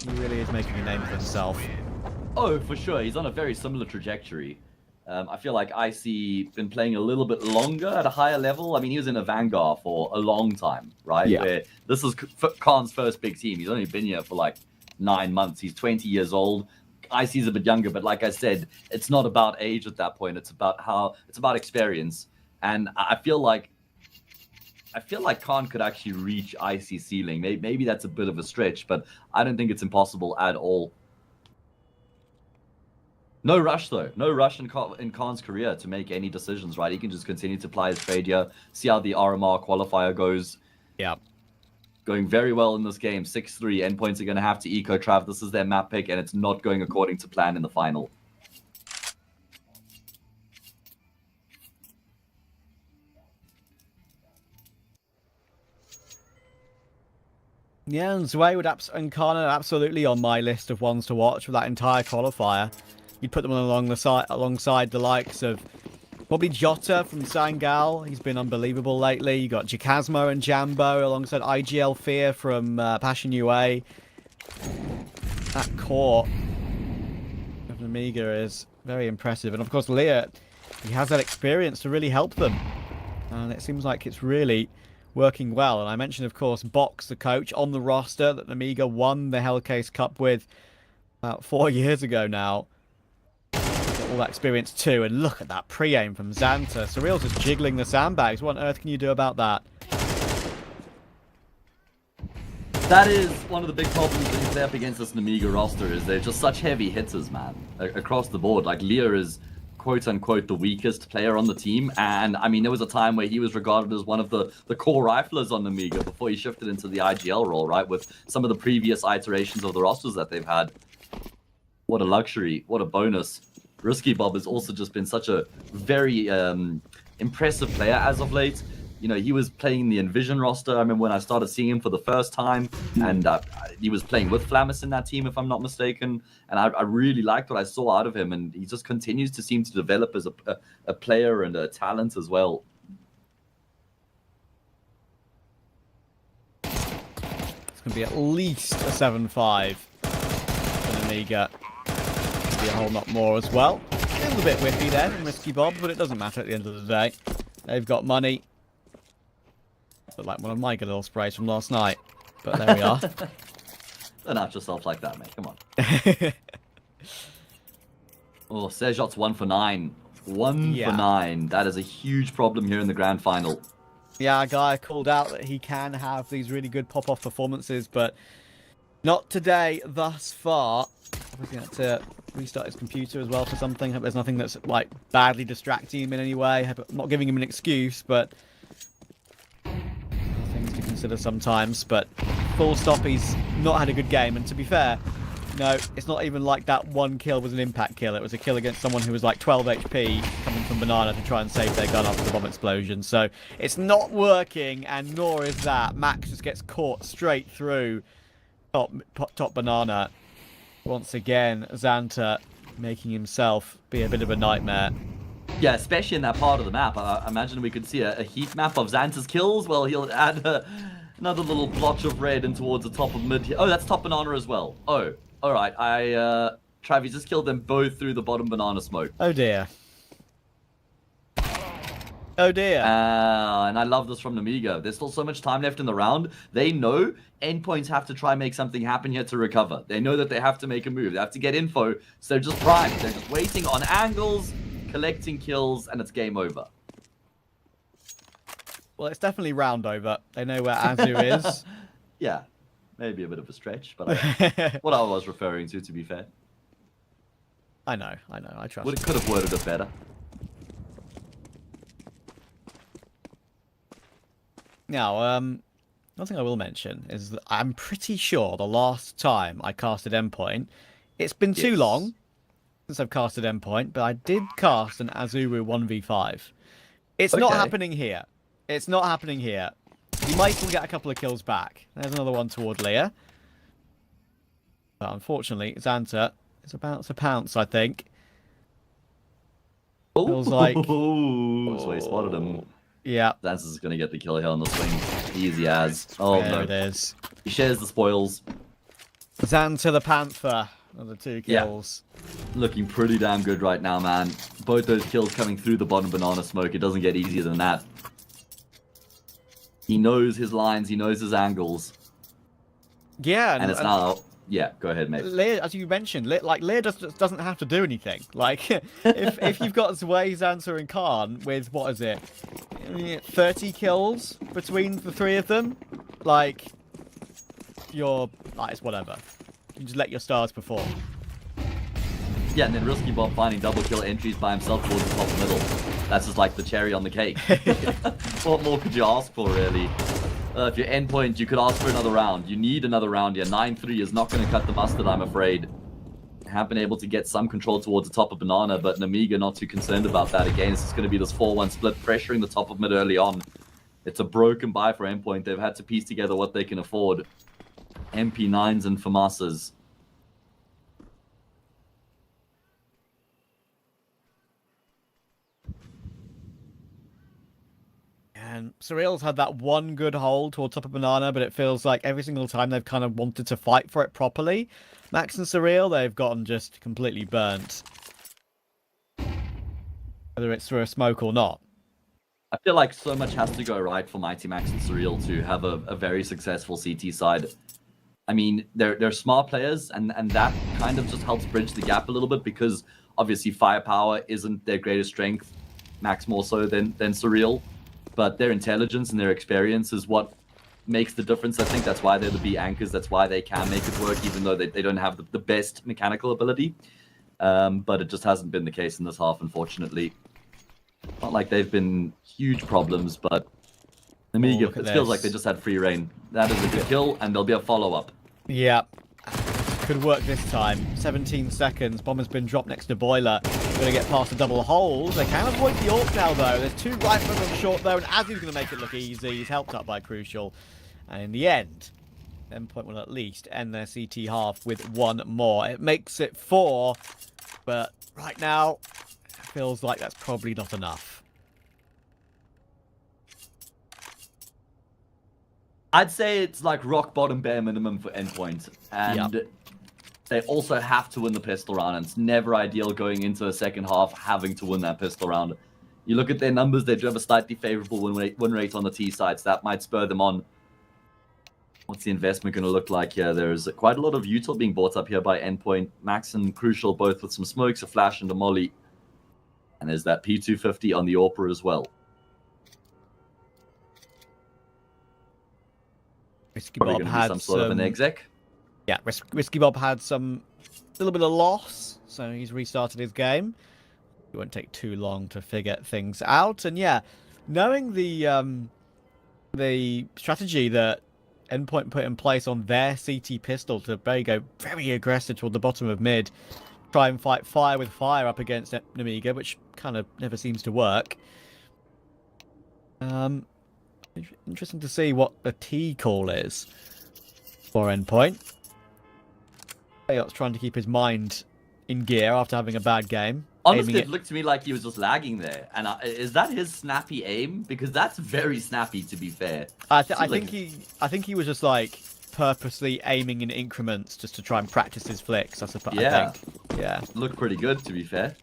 he really is making a name for himself. Oh, for sure. He's on a very similar trajectory. I feel like Icy been playing a little bit longer at a higher level. I mean, he was in a Vanguard for a long time, right? Yeah. Where this is Khan's first big team. He's only been here for like 9 months. He's 20 years old. Icy's a bit younger, but like I said, it's not about age at that point. It's about experience. And I feel like Khan could actually reach Icy's ceiling. Maybe that's a bit of a stretch, but I don't think it's impossible at all. No rush, though. No rush in Khan's career to make any decisions, right? He can just continue to apply his trade here, see how the RMR qualifier goes. Yeah. Going very well in this game. 6-3. Endpoints are going to have to eco Trav. This is their map pick, and it's not going according to plan in the final. Yeah, and Zwei and Khan are absolutely on my list of ones to watch for that entire qualifier. You'd put them alongside the likes of probably Jota from Sangal. He's been unbelievable lately. You got Jacasmo and Jambo alongside IGL Fear from Passion UA. That core of Amiga is very impressive. And of course, Leah, he has that experience to really help them. And it seems like it's really working well. And I mentioned, of course, Box, the coach on the roster that Amiga won the Hellcup with about 4 years ago now. All that experience too, and look at that pre-aim from Xanta. Surreal's just jiggling the sandbags. What on earth can you do about that? That is one of the big problems when you play up against this Amiga roster, is they're just such heavy hitters, man, across the board. Like, Leah is quote-unquote the weakest player on the team, and I mean, there was a time where he was regarded as one of the core riflers on Amiga before he shifted into the IGL role, right, with some of the previous iterations of the rosters that they've had. What a luxury, what a bonus. Risky Bob has also just been such a very impressive player as of late. You know, he was playing the Envision roster. I remember when I started seeing him for the first time, and he was playing with Flammus in that team, if I'm not mistaken. And I really liked what I saw out of him, and he just continues to seem to develop as a player and a talent as well. It's going to be at least a 7-5 for Amiga. Be a whole lot more as well. A little bit whiffy there from Risky Bob, but it doesn't matter at the end of the day. They've got money. Look like one of my good little sprays from last night. But there we are. Don't out yourself like that, mate. Come on. Oh, Sejot's 1 for 9. 1 for 9. That is a huge problem here in the grand final. Yeah, a guy called out that he can have these really good pop-off performances, but not today thus far. Obviously, had to restart his computer as well for something. Hope there's nothing that's like badly distracting him in any way. I'm not giving him an excuse, but things to consider sometimes. But full stop, he's not had a good game. And to be fair, no, it's not even like that one kill was an impact kill. It was a kill against someone who was like 12 HP coming from Banana to try and save their gun after the bomb explosion. So it's not working, and nor is that. Max just gets caught straight through top Banana. Once again, Xanta making himself be a bit of a nightmare. Yeah, especially in that part of the map. I imagine we could see a heat map of Xanta's kills. Well, he'll add another little blotch of red in towards the top of mid. Oh, that's top Banana as well. Oh, all right. Travis just killed them both through the bottom Banana smoke. Oh, dear. Oh, dear. And I love this from Amiga. There's still so much time left in the round. They know Endpoints have to try and make something happen here to recover. They know that they have to make a move. They have to get info. So they're just primed. They're just waiting on angles, collecting kills, and it's game over. Well, it's definitely round over. They know where Azu is. Yeah, maybe a bit of a stretch, but what I was referring to be fair. I know, I trust you. Could have worded it better. Now, one thing I will mention is that I'm pretty sure the last time I casted Endpoint, it's been too long since I've casted Endpoint, but I did cast an Azuru 1v5. It's not happening here. It's not happening here. You might still get a couple of kills back. There's another one toward Leah. But unfortunately, Xanta is about to pounce, I think. Feels like... So he spotted him. Yeah. Xanta's going to get the kill here on the swing. Easy as. Oh, there no. it is. He shares the spoils. Xanta the Panther. Another 2 kills. Yeah. Looking pretty damn good right now, man. Both those kills coming through the bottom Banana smoke. It doesn't get easier than that. He knows his lines. He knows his angles. Yeah. And it's now... Yeah, go ahead, mate. Leah, as you mentioned, Leah doesn't have to do anything. Like, if you've got Zwei, Xanta, and Khan with, what is it, 30 kills between the 3 of them, like, it's whatever. You just let your stars perform. Yeah, and then Risky Bob finding double kill entries by himself towards the top middle. That's just like the cherry on the cake. What more could you ask for, really? If you're Endpoint, you could ask for another round. You need another round here. 9-3 is not going to cut the mustard, I'm afraid. Have been able to get some control towards the top of Banana, but Amiga not too concerned about that. Again, it's just going to be this 4-1 split, pressuring the top of mid early on. It's a broken buy for Endpoint. They've had to piece together what they can afford. MP9s and FAMASas. And Surreal's had that one good hold toward top of Banana, but it feels like every single time they've kind of wanted to fight for it properly. Max and Surreal, they've gotten just completely burnt. Whether it's through a smoke or not. I feel like so much has to go right for Mighty Max and Surreal to have a very successful CT side. I mean, they're smart players, and that kind of just helps bridge the gap a little bit, because obviously firepower isn't their greatest strength. Max more so than Surreal. But their intelligence and their experience is what makes the difference. I think that's why they're the B anchors. That's why they can make it work, even though they don't have the best mechanical ability. But it just hasn't been the case in this half, unfortunately. Not like they've been huge problems, but Amiga, it feels like they just had free reign. That is a good kill, and there'll be a follow-up. Yeah. could work this time. 17 seconds. Bomber's been dropped next to Boiler. Going to get past the double holes. They can avoid the AWP now, though. There's 2 rifles on short, though, and Azu's going to make it look easy. He's helped up by Crucial. And in the end, Endpoint will at least end their CT half with 1 more. It makes it 4, but right now, it feels like that's probably not enough. I'd say it's like rock bottom bare minimum for Endpoint. And they also have to win the pistol round. And it's never ideal going into the second half having to win that pistol round. You look at their numbers, they do have a slightly favorable win rate on the T side, so that might spur them on. What's the investment going to look like here? There's quite a lot of util being bought up here by Endpoint. Max and Crucial both with some smokes, a flash, and a molly. And there's that P250 on the AWPer as well. Risky Probably Bob going to be had some sort of an exec. Yeah, Risky Bob had some little bit of loss, so he's restarted his game. It won't take too long to figure things out. And yeah, knowing the strategy that Endpoint put in place on their CT pistol to go very aggressive toward the bottom of mid, try and fight fire with fire up against Amiga, which kind of never seems to work. Interesting to see what the T call is for Endpoint. Ayot's trying to keep his mind in gear after having a bad game. Honestly, it looked to me like he was just lagging there. And is that his snappy aim? Because that's very snappy, to be fair. I think he was just like purposely aiming in increments just to try and practice his flicks. I suppose. Yeah. I think. Yeah. Looked pretty good, to be fair.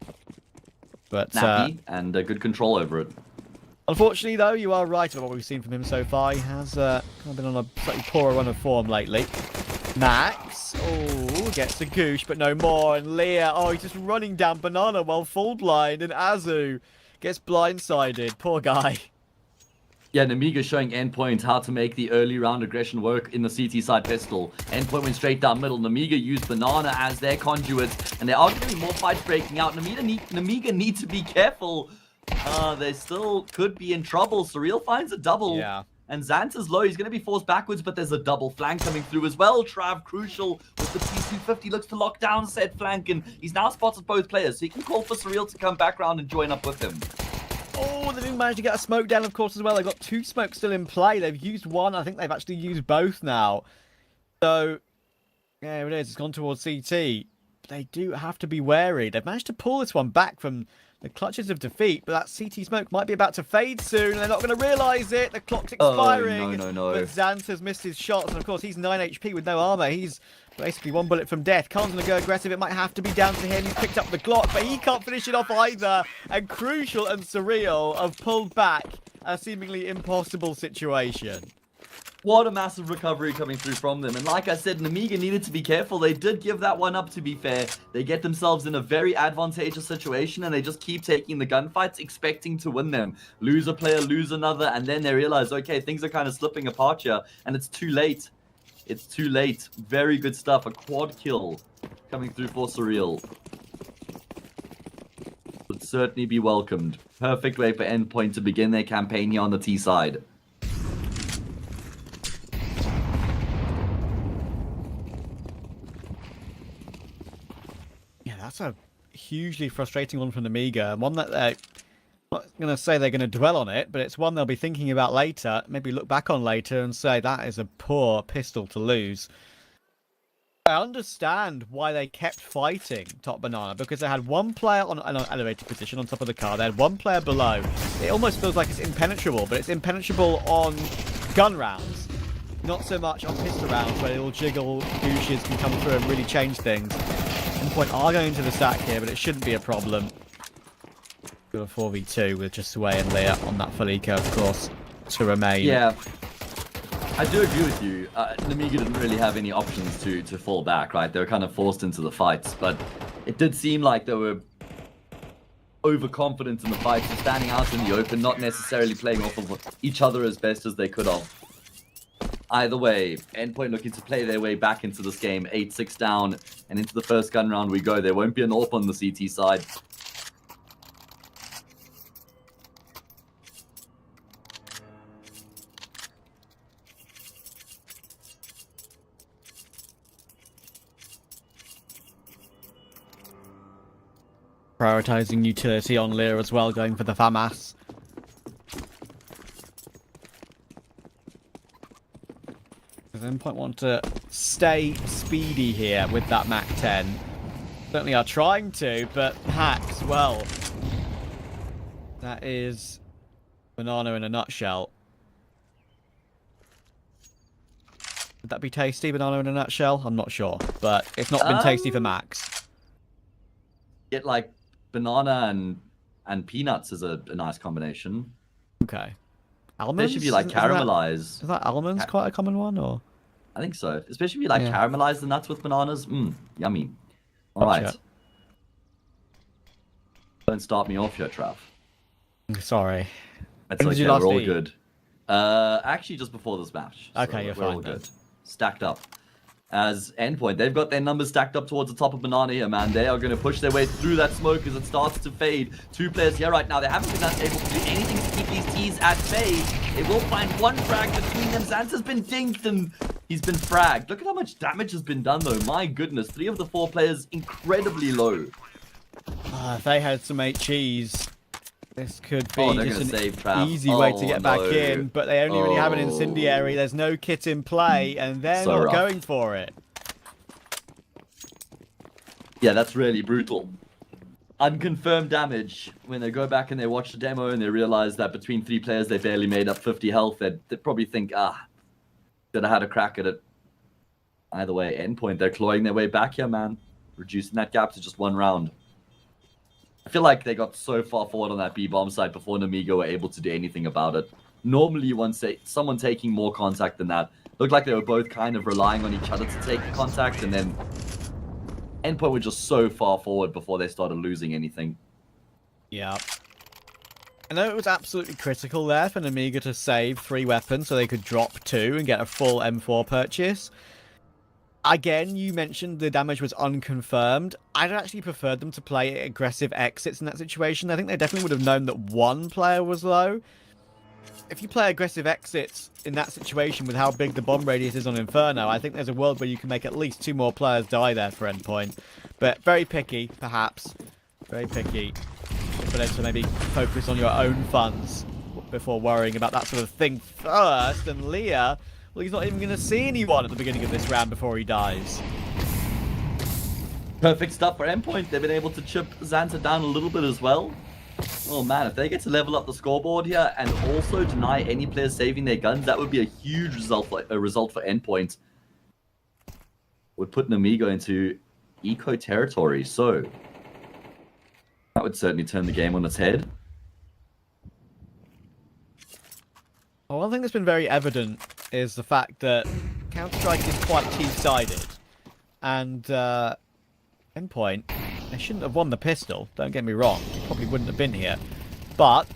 But snappy and good control over it. Unfortunately, though, you are right about what we've seen from him so far. He has kind of been on a slightly poorer run of form lately. Max, oh, gets a goosh, but no more. And Leah, oh, he's just running down Banana while full blind. And Azu gets blindsided. Poor guy. Yeah, and Amiga showing Endpoint how to make the early round aggression work in the CT side pistol. Endpoint went straight down middle. Amiga used Banana as their conduit. And there are going to be more fights breaking out. Amiga need to be careful. They still could be in trouble. Surreal finds a double. Yeah. And Zant is low. He's going to be forced backwards, but there's a double flank coming through as well. Trav Crucial with the P250 looks to lock down said flank, and he's now spotted both players, so he can call for Surreal to come back around and join up with him. Oh, they didn't manage to get a smoke down, of course, as well. They've got 2 smokes still in play. They've used one. I think they've actually used both now. So, there it is. It's gone towards CT. They do have to be wary. They've managed to pull this one back from the clutches of defeat, but that CT smoke might be about to fade soon, and they're not going to realise it. The clock's expiring. Oh, no. But Zant has missed his shots, and of course, he's 9 HP with no armour. He's basically 1 bullet from death. Khan's going to go aggressive. It might have to be down to him. He's picked up the Glock, but he can't finish it off either. And Crucial and Surreal have pulled back a seemingly impossible situation. What a massive recovery coming through from them. And like I said, Amiga needed to be careful. They did give that one up, to be fair. They get themselves in a very advantageous situation, and they just keep taking the gunfights, expecting to win them. Lose a player, lose another, and then they realize, okay, things are kind of slipping apart here, and it's too late. It's too late. Very good stuff. A quad kill coming through for Surreal. Would certainly be welcomed. Perfect way for Endpoint to begin their campaign here on the T side. That's a hugely frustrating one from Amiga, and one that they're not going to say they're going to dwell on it, but it's one they'll be thinking about later, maybe look back on later and say that is a poor pistol to lose. I understand why they kept fighting Top Banana, because they had 1 player on an elevated position on top of the car, they had 1 player below. It almost feels like it's impenetrable, but it's impenetrable on gun rounds. Not so much on pistol rounds, where little jiggle douches can come through and really change things. Endpoint are going into the stack here, but it shouldn't be a problem. Got a 4v2 with just Sway and Leah on that full eco, of course, to remain. Yeah, I do agree with you. Amiga didn't really have any options to fall back, right? They were kind of forced into the fights, but it did seem like they were overconfident in the fights, standing out in the open, not necessarily playing off of each other as best as they could have. Either way, Endpoint looking to play their way back into this game. 8-6 down, and into the first gun round we go. There won't be an AWP on the CT side. Prioritizing utility on Lear as well, going for the FAMAS. Endpoint want to stay speedy here with that Mach 10. Certainly are trying to, but Hacks, well, that is banana in a nutshell. Would that be tasty, banana in a nutshell? I'm not sure, but it's not been tasty for Max. Get like banana and peanuts is a nice combination. Okay. Almonds? They should be like caramelized. Is that almonds quite a common one, or? I think so. Especially if you like caramelize the nuts with bananas. Yummy. All right. Don't start me off here, Trav. Sorry. That's okay. We're all good. Actually, just before this match. Okay, so you're we're fine. all good. Stacked up. As Endpoint, they've got their numbers stacked up towards the top of Banana here, man. They are going to push their way through that smoke as it starts to fade. Two players here right now. They haven't been able to do anything to keep these T's at bay. They will find one frag between them. Xanta's been dinked and he's been fragged. Look at how much damage has been done, though. My goodness. 3 of the 4 players incredibly low. If they had some HEs, this could be just an easy way to get back in, but they only really have an incendiary. There's no kit in play, and they're not going for it. Yeah, that's really brutal. Unconfirmed damage. When they go back and they watch the demo and they realize that between 3 players they barely made up 50 health, they'd probably think, should have had a crack at it. Either way, Endpoint, they're clawing their way back here, man. Reducing that gap to just 1 round. I feel like they got so far forward on that B-bomb side before Amiga were able to do anything about it. Normally, someone taking more contact than that. Looked like they were both kind of relying on each other to take contact, and then Endpoint were just so far forward before they started losing anything. Yeah. I know it was absolutely critical there for Amiga to save 3 weapons so they could drop 2 and get a full M4 purchase. Again, you mentioned the damage was unconfirmed. I'd actually preferred them to play aggressive exits in that situation. I think they definitely would have known that 1 player was low. If you play aggressive exits in that situation with how big the bomb radius is on Inferno, I think there's a world where you can make at least 2 more players die there for Endpoint. But very picky, perhaps. Very picky. For them to maybe focus on your own funds before worrying about that sort of thing first. And Leah, well, he's not even going to see anyone at the beginning of this round before he dies. Perfect stuff for Endpoint. They've been able to chip Xanta down a little bit as well. Oh man, if they get to level up the scoreboard here and also deny any players saving their guns, that would be a huge result for Endpoint. Would put Amiga into eco territory, so that would certainly turn the game on its head. Well, one thing that's been very evident is the fact that Counter-Strike is quite T-sided. And Endpoint, they shouldn't have won the pistol, don't get me wrong. They probably wouldn't have been here. But,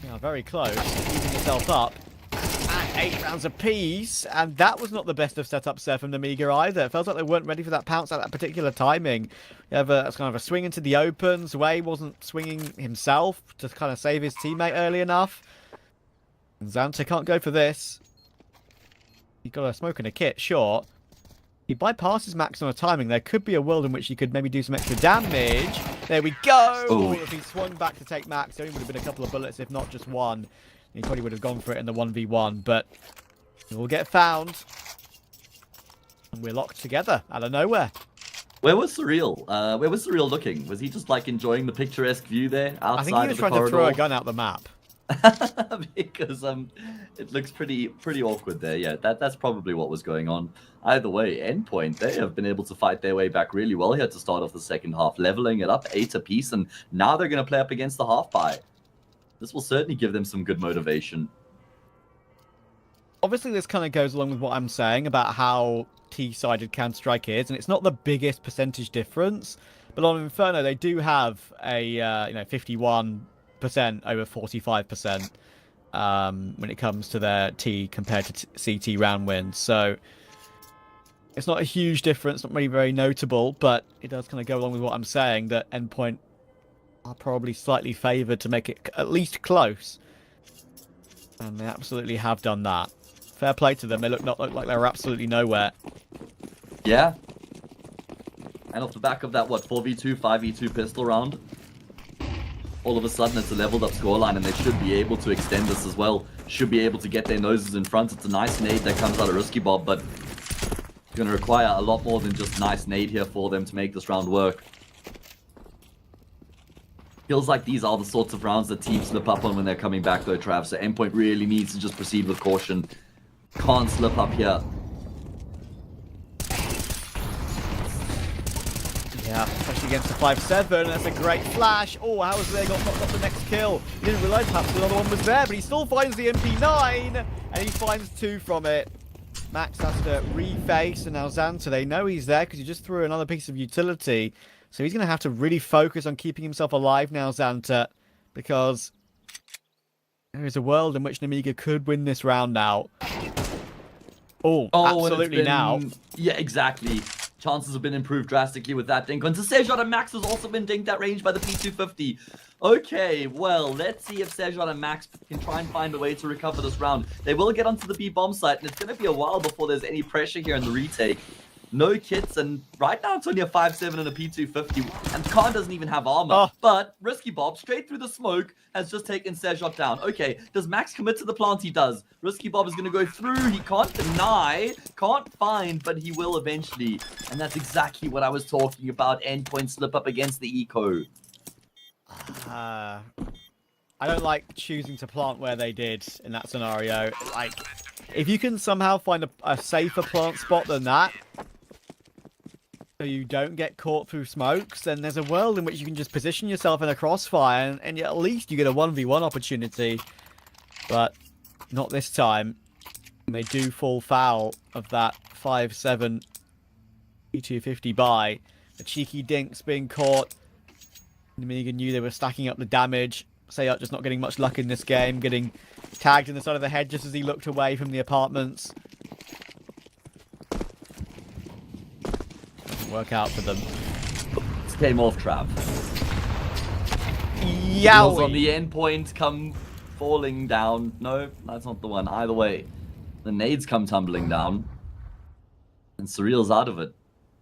they are very close, easing themselves up. And 8 rounds apiece, and that was not the best of setups there from Amiga either. It felt like they weren't ready for that pounce at that particular timing. You have a kind of a swing into the open. Zwei wasn't swinging himself to kind of save his teammate early enough. And Xanta can't go for this. He got a smoke and a kit, sure. He bypasses Max on a timing. There could be a world in which he could maybe do some extra damage. There we go! Oh. If he swung back to take Max, there only would have been a couple of bullets, if not just 1. He probably would have gone for it in the 1v1, but we'll get found. And we're locked together out of nowhere. Where was Surreal? Where was Surreal looking? Was he just like enjoying the picturesque view there outside of the corridor? I think he was trying to throw a gun out the map. Because it looks pretty awkward there. Yeah, that's probably what was going on. Either way, Endpoint, they have been able to fight their way back really well here to start off the second half, leveling it up 8 apiece, and now they're going to play up against the half buy. This will certainly give them some good motivation. Obviously, this kind of goes along with what I'm saying about how T-sided Counter-Strike is, and it's not the biggest percentage difference, but on Inferno they do have a 51% over 45% when it comes to their T compared to CT round wins. So it's not a huge difference, not really very notable, but it does kind of go along with what I'm saying, that Endpoint are probably slightly favoured to make it at least close. And they absolutely have done that. Fair play to them. They look like they were absolutely nowhere. Yeah. And off the back of that, what, 4v2, 5v2 pistol round? All of a sudden, it's a leveled up scoreline, and they should be able to extend this as well. Should be able to get their noses in front. It's a nice nade that comes out of Risky Bob, but it's going to require a lot more than just nice nade here for them to make this round work. Feels like these are the sorts of rounds that teams slip up on when they're coming back, though, Trav. So Endpoint really needs to just proceed with caution. Can't slip up here. Yeah, especially against the 5-7. That's a great flash. Oh, how has they got knocked off the next kill? He didn't realize perhaps another one was there, but he still finds the MP9, and he finds 2 from it. Max has to reface, and now Xanta, they know he's there because he just threw another piece of utility. So he's going to have to really focus on keeping himself alive now, Xanta, because there is a world in which Amiga could win this round now. Oh, absolutely now. Yeah, exactly. Chances have been improved drastically with that dink. And Sejot and Max has also been dinked at range by the P250. Okay, well, let's see if Sejot and Max can try and find a way to recover this round. They will get onto the B bomb site, and it's going to be a while before there's any pressure here in the retake. No kits, and right now it's only a 5-7 and a P250, and Khan doesn't even have armor. Oh. But Risky Bob, straight through the smoke, has just taken Sejot down. Okay, does Max commit to the plant? He does. Risky Bob is going to go through. He can't deny, can't find, but he will eventually. And that's exactly what I was talking about. Endpoint slip up against the eco. I don't like choosing to plant where they did in that scenario. Like, if you can somehow find a safer plant spot than that, so you don't get caught through smokes, then there's a world in which you can just position yourself in a crossfire, and at least you get a 1v1 opportunity. But not this time. They do fall foul of that 5-7 P250 buy. The cheeky dinks being caught. Amiga knew they were stacking up the damage. Sejot just not getting much luck in this game, getting tagged in the side of the head just as he looked away from the apartments. Work out for them. This came off, Trav. Yowie! On the Endpoint come falling down. No, that's not the one. Either way, the nades come tumbling down. And Surreal's out of it.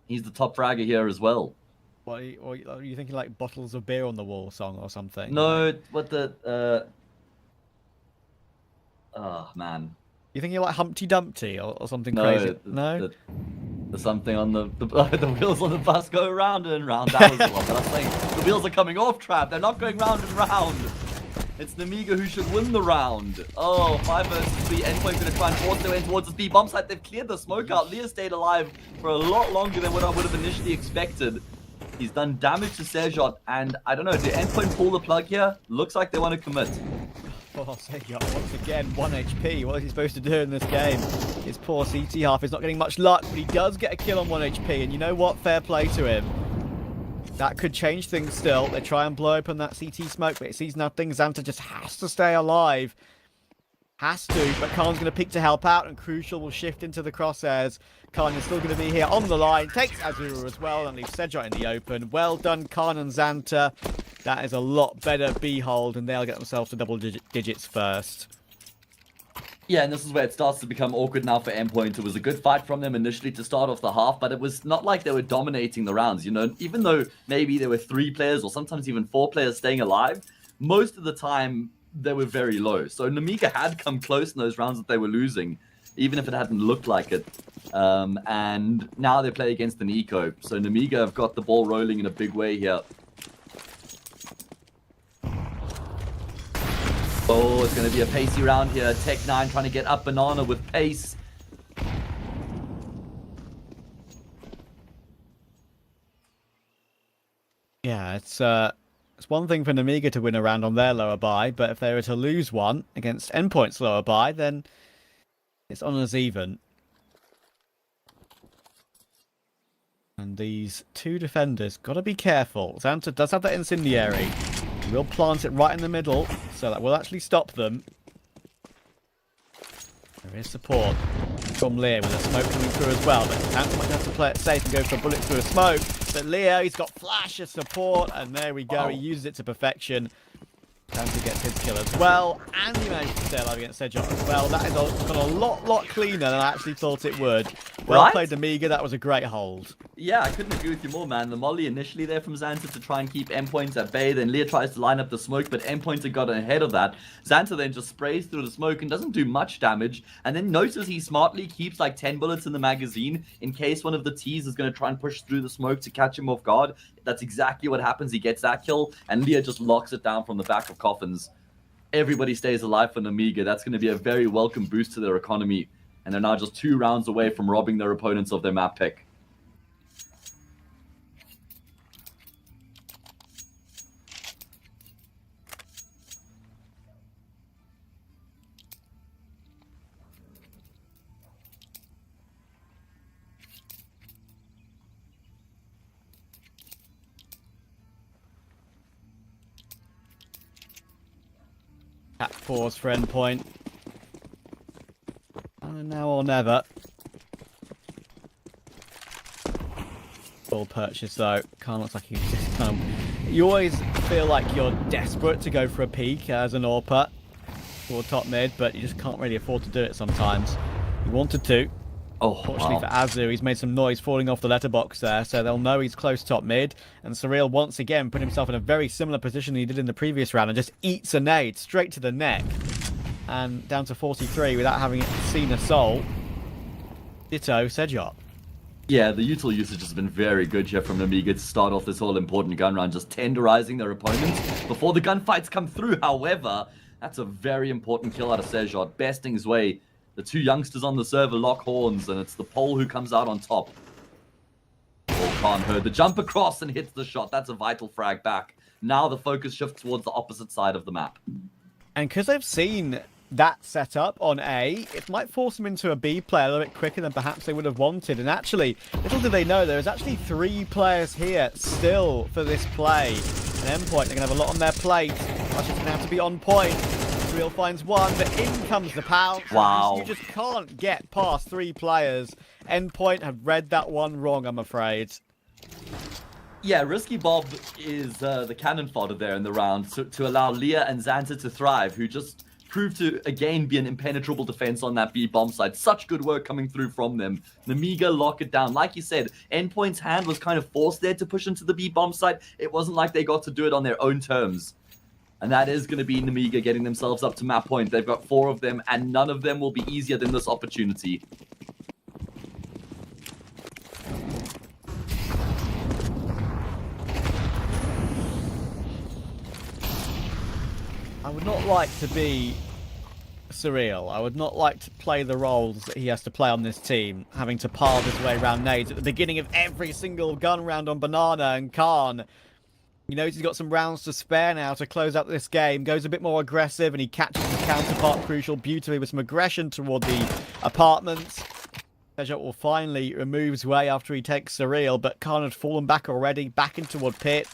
He's the top fragger here as well. What are you thinking, like bottles of beer on the wall song or something? No, what the oh man. You thinking like Humpty Dumpty or something No, crazy? No. The something on the wheels on the bus go round and round. That was the one. But I'm saying the wheels are coming off, Trav. They're not going round and round. It's Amiga who should win the round. Oh, 5 versus 3. Endpoint going to try and force their way towards this B bomb site. They've cleared the smoke out. Leah stayed alive for a lot longer than what I would have initially expected. He's done damage to Sejot, and I don't know, did Endpoint pull the plug here? Looks like they want to commit. Oh, Sejot, once again, 1 HP. What is he supposed to do in this game? His poor CT half is not getting much luck, but he does get a kill on 1 HP, and you know what? Fair play to him. That could change things still. They try and blow open that CT smoke, but it sees nothing. Xanta just has to stay alive. Has to, but Khan's going to peek to help out, and Crucial will shift into the crosshairs. Khan is still going to be here on the line, takes Azura as well, and leaves Sejot in the open. Well done, Khan and Xanta. That is a lot better B-hold, and they'll get themselves to double digits first. Yeah, and this is where it starts to become awkward now for Endpoint. It was a good fight from them initially to start off the half, but it was not like they were dominating the rounds, you know? Even though maybe there were 3 players or sometimes even 4 players staying alive, most of the time they were very low. So Amiga had come close in those rounds that they were losing, even if it hadn't looked like it. And now they play against an eco. So Amiga have got the ball rolling in a big way here. Oh, it's going to be a pacey round here. Tech9 trying to get up Banana with pace. Yeah, it's one thing for Amiga to win a round on their lower buy, but if they were to lose one against Endpoint's lower buy, then it's on as even. And these 2 defenders got to be careful. Xanta does have that incendiary. He will plant it right in the middle, so that will actually stop them. There is support from Lear with a smoke coming through as well, but Xanta might have to play it safe and go for a bullet through a smoke. But Leo, he's got flash of support, and there we go. He uses it to perfection. Xanta gets his kill as well, and he managed to stay alive against Sejot as well. That is gone a lot cleaner than I actually thought it would. Well Right? played, Amiga. That was a great hold. Yeah, I couldn't agree with you more, man. The molly initially there from Xanta to try and keep Endpoint at bay. Then Leah tries to line up the smoke, but Endpoint had gotten ahead of that. Xanta then just sprays through the smoke and doesn't do much damage. And then notices he smartly keeps like 10 bullets in the magazine in case one of the T's is going to try and push through the smoke to catch him off guard. That's exactly what happens. He gets that kill, and Leah just locks it down from the back of coffins. Everybody stays alive for Amiga. That's going to be a very welcome boost to their economy. And they're now just 2 rounds away from robbing their opponents of their map pick. Tap pause for Endpoint. Now or never. Full purchase though. Khan looks like he's just kind of... You always feel like you're desperate to go for a peek as an AWPer or top mid, but you just can't really afford to do it sometimes. He wanted to. Oh, Fortunately wow. for Azu, he's made some noise falling off the letterbox there, so they'll know he's close top mid. And Surreal once again put himself in a very similar position he did in the previous round and just eats a nade straight to the neck. And down to 43 without having seen a soul. Ditto, Sejop. Yeah, the util usage has been very good here from Amiga to start off this whole important gun round, just tenderizing their opponents before the gunfights come through. However, that's a very important kill out of Sejot, besting his way. The 2 youngsters on the server lock horns, and it's the pole who comes out on top. Oh, Khan heard the jump across and hits the shot. That's a vital frag back. Now the focus shifts towards the opposite side of the map. And because they've seen that setup on A, it might force them into a B play a little bit quicker than perhaps they would have wanted. And actually, little do they know, there's actually 3 players here still for this play. And Endpoint, they're going to have a lot on their plate. Rush is going to have to be on point. Real finds one, but in comes the pounce. Wow. You just can't get past 3 players. Endpoint have read that one wrong, I'm afraid. Yeah, Risky Bob is the cannon fodder there in the round to allow Leah and Xanta to thrive, who just proved to, again, be an impenetrable defense on that B bomb side. Such good work coming through from them. Amiga lock it down. Like you said, Endpoint's hand was kind of forced there to push into the B bomb side. It wasn't like they got to do it on their own terms. And that is going to be Amiga getting themselves up to map point. They've got 4 of them, and none of them will be easier than this opportunity. I would not like to be Surreal. I would not like to play the roles that he has to play on this team, having to pile his way around nades at the beginning of every single gun round on Banana. And Khan, you know, he's got some rounds to spare now to close out this game. Goes a bit more aggressive, and he catches his counterpart Crucial beautifully with some aggression toward the apartments. Sejot will finally remove his way after he takes Surreal, but Khan had fallen back already, back in toward Pit.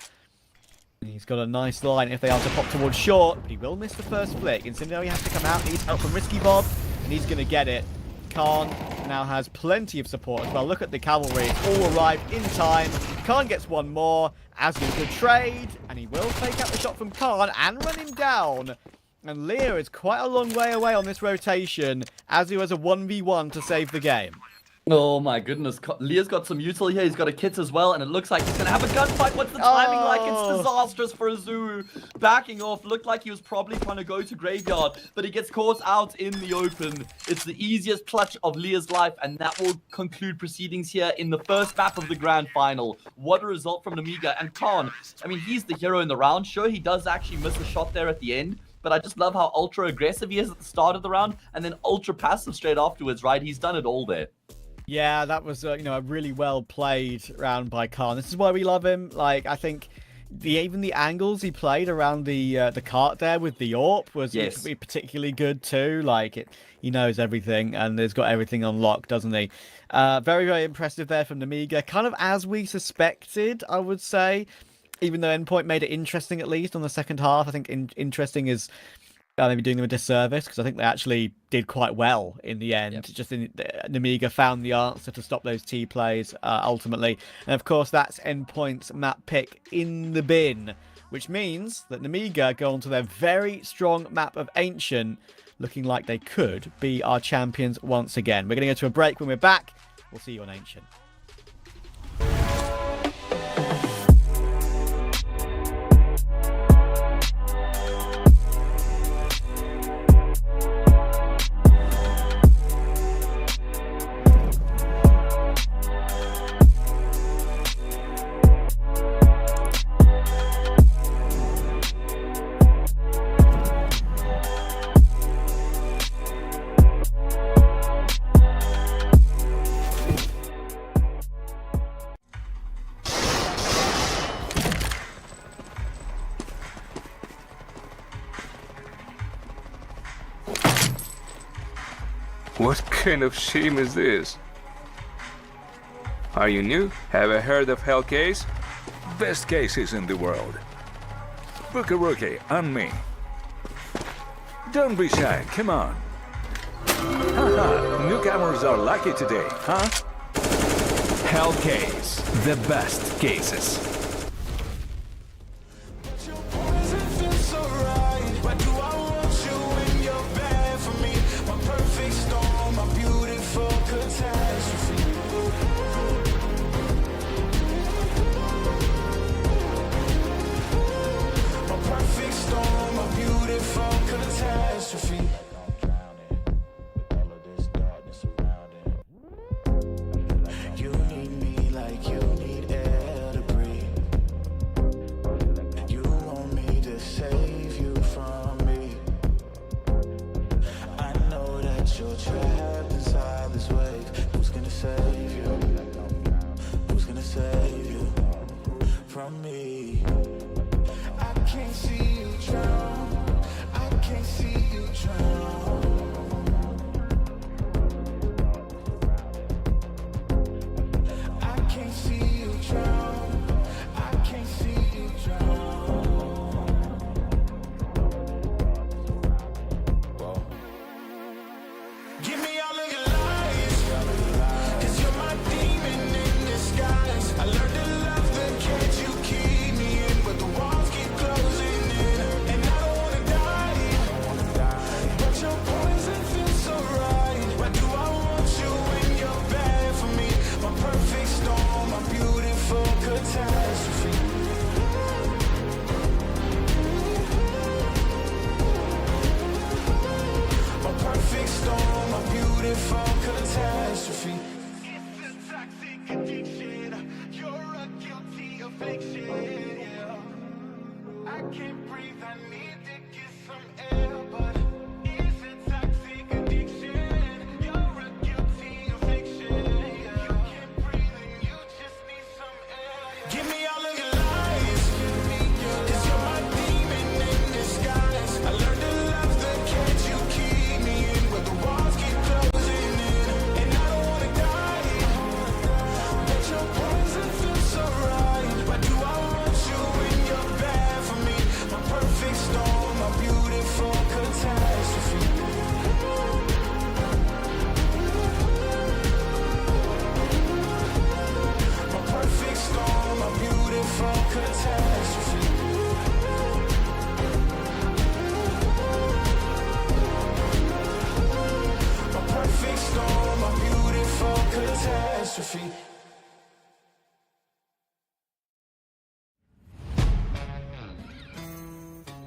He's got a nice line if they are to pop towards short, but he will miss the first flick. Incendio has to come out, needs help from Risky Bob, and he's going to get it. Khan now has plenty of support as well. Look at the cavalry, all arrived in time. Khan gets one more, as is the trade, and he will take out the shot from Khan and run him down. And Leah is quite a long way away on this rotation. Azu has a 1v1 to save the game. Oh my goodness, Leah's got some util here, he's got a kit as well, and it looks like he's going to have a gunfight. What's the timing like? It's disastrous for Azu. Backing off, looked like he was probably trying to go to Graveyard, but he gets caught out in the open. It's the easiest clutch of Leah's life, and that will conclude proceedings here in the first map of the grand final. What a result from Amiga. And Khan, I mean, he's the hero in the round. Sure, he does actually miss a shot there at the end, but I just love how ultra aggressive he is at the start of the round, and then ultra passive straight afterwards, right? He's done it all there. Yeah, that was you know, a really well played round by Khan. This is why we love him. Like, I think even the angles he played around the cart there with the AWP was particularly good too. Like, he knows everything and has got everything unlocked, doesn't he? Very, very impressive there from Amiga. Kind of as we suspected, I would say. Even though Endpoint made it interesting, at least on the second half. I think interesting is maybe doing them a disservice, because I think they actually did quite well in the end. Yep. Just Amiga found the answer to stop those T plays ultimately. And of course, that's Endpoint's map pick in the bin, which means that Amiga go on to their very strong map of Ancient, looking like they could be our champions once again. We're going to go to a break. When we're back, We'll see you on Ancient. What kind of shame is this? Are you new? Have you heard of Hellcase? Best cases in the world. Rookie, on me. Don't be shy, come on. Haha, newcomers are lucky today, huh? Hellcase, the best cases.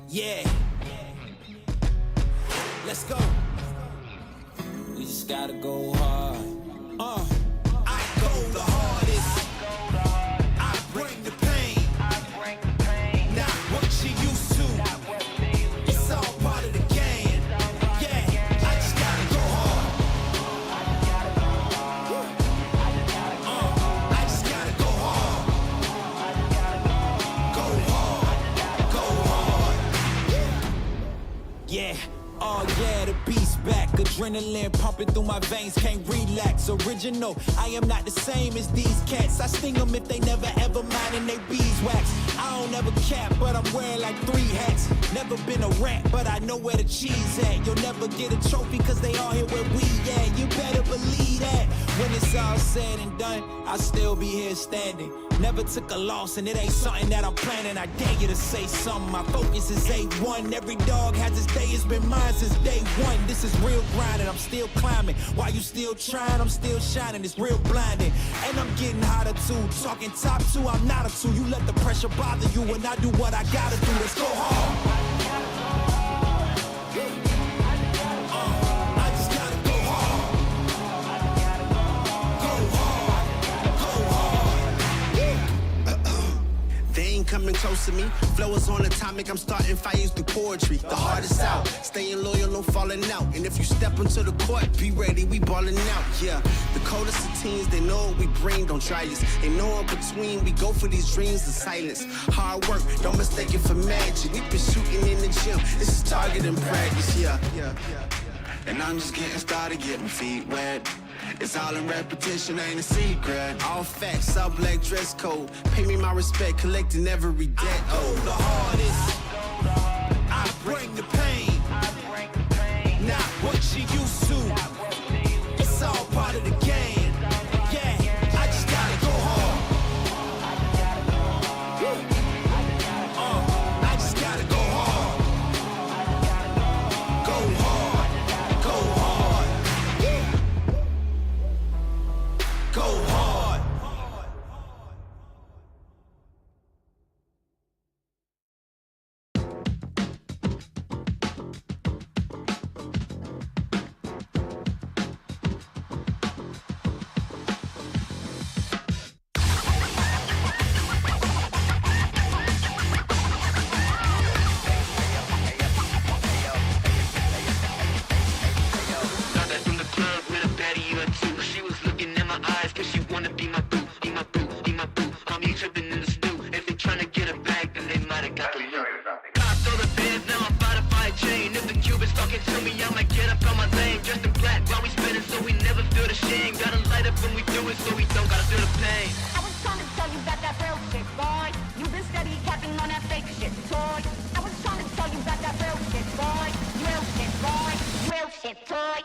Yeah. Let's go. We just gotta go hard. I go the hardest. I bring the pain. Not what you used to. It's all part of the game. Yeah, I just gotta go hard. I just gotta go hard. Go hard. Go hard. Yeah. Oh yeah, the beast back. Adrenaline pumping through my veins, can't relax. Original, I am not the same as these cats. I sting them if they never ever mind and they beeswax. I don't ever cap, but I'm wearing like 3 hats. Never been a rat, but I know where the cheese at. You'll never get a trophy cause they all here where we at. You better believe that. When it's all said and done, I'll still be here standing. Never took a loss, and it ain't something that I'm planning. I dare you to say something. My focus is A1. Every dog has its day. It's been mine since day one. This is real grinding. I'm still climbing. While you still trying, I'm still shining. It's real blinding. And I'm getting hotter too. Talking top two, I'm not a two. You let the pressure bother you, and I do what I gotta do. Let's go hard. I just gotta go hard. Go hard. Go hard. They ain't coming close to me. Flow is on atomic, I'm starting fires through poetry. The hardest out, staying loyal, no falling out. And if you step into the court, be ready, we ballin' out. Yeah, the coldest of teens, they know what we bring, don't try us. Ain't no in between, we go for these dreams in silence. Hard work, don't mistake it for magic. We been shooting in the gym, this is target and practice. Yeah. And I'm just getting started, getting my feet wet. It's all in repetition, ain't a secret. All facts, sub black dress code. Pay me my respect, collecting every debt. Oh, the hardest. I bring the pain. Not what you used to. It's all part of the game. Yeah, I just gotta go hard. I just gotta go hard. Go hard. Go hard. Go hard. Started from the club with a baddie or two. She was looking in my eyes cause she wanna be my boo, be my boo, be my boo. Mommy tripping in the stew. If they tryna get her back, then they might've got the loot. Cops all the bands, now I'm about to buy a chain. If the Cubans talking to me, I might get up on my lane. Dressed in black while we spinning so we never feel the shame. Gotta light up when we do it so we don't gotta feel the pain. I was trying to tell you about that real shit, boy. You been steady capping on that fake shit, toy. I was trying to tell you about that real shit, boy. Real shit, boy. Real shit, toy.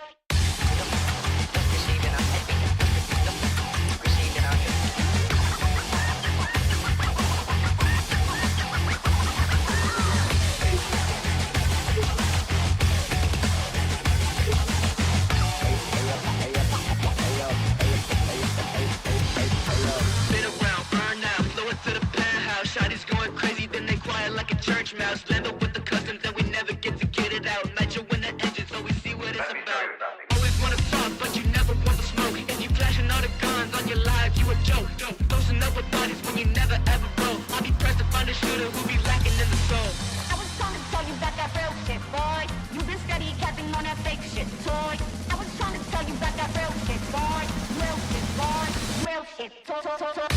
Been around, burn out, blow it to the penthouse. Shotty's going crazy, then they quiet like a church mouse. Land up with the customs and we never get to get it out. Nitro in the engine so we see what it's about. Always wanna talk, but you never want to smoke. And you flashing all the guns on your live, you a joke. Dosing up with bodies when you never ever roll. I'll be pressed to find a shooter who be lacking in the soul. I was trying to tell you about that real shit, boy. You been steady capping on that fake shit, toy. I was trying to tell you about that real shit, boy. Real shit, boy. Real shit, toy.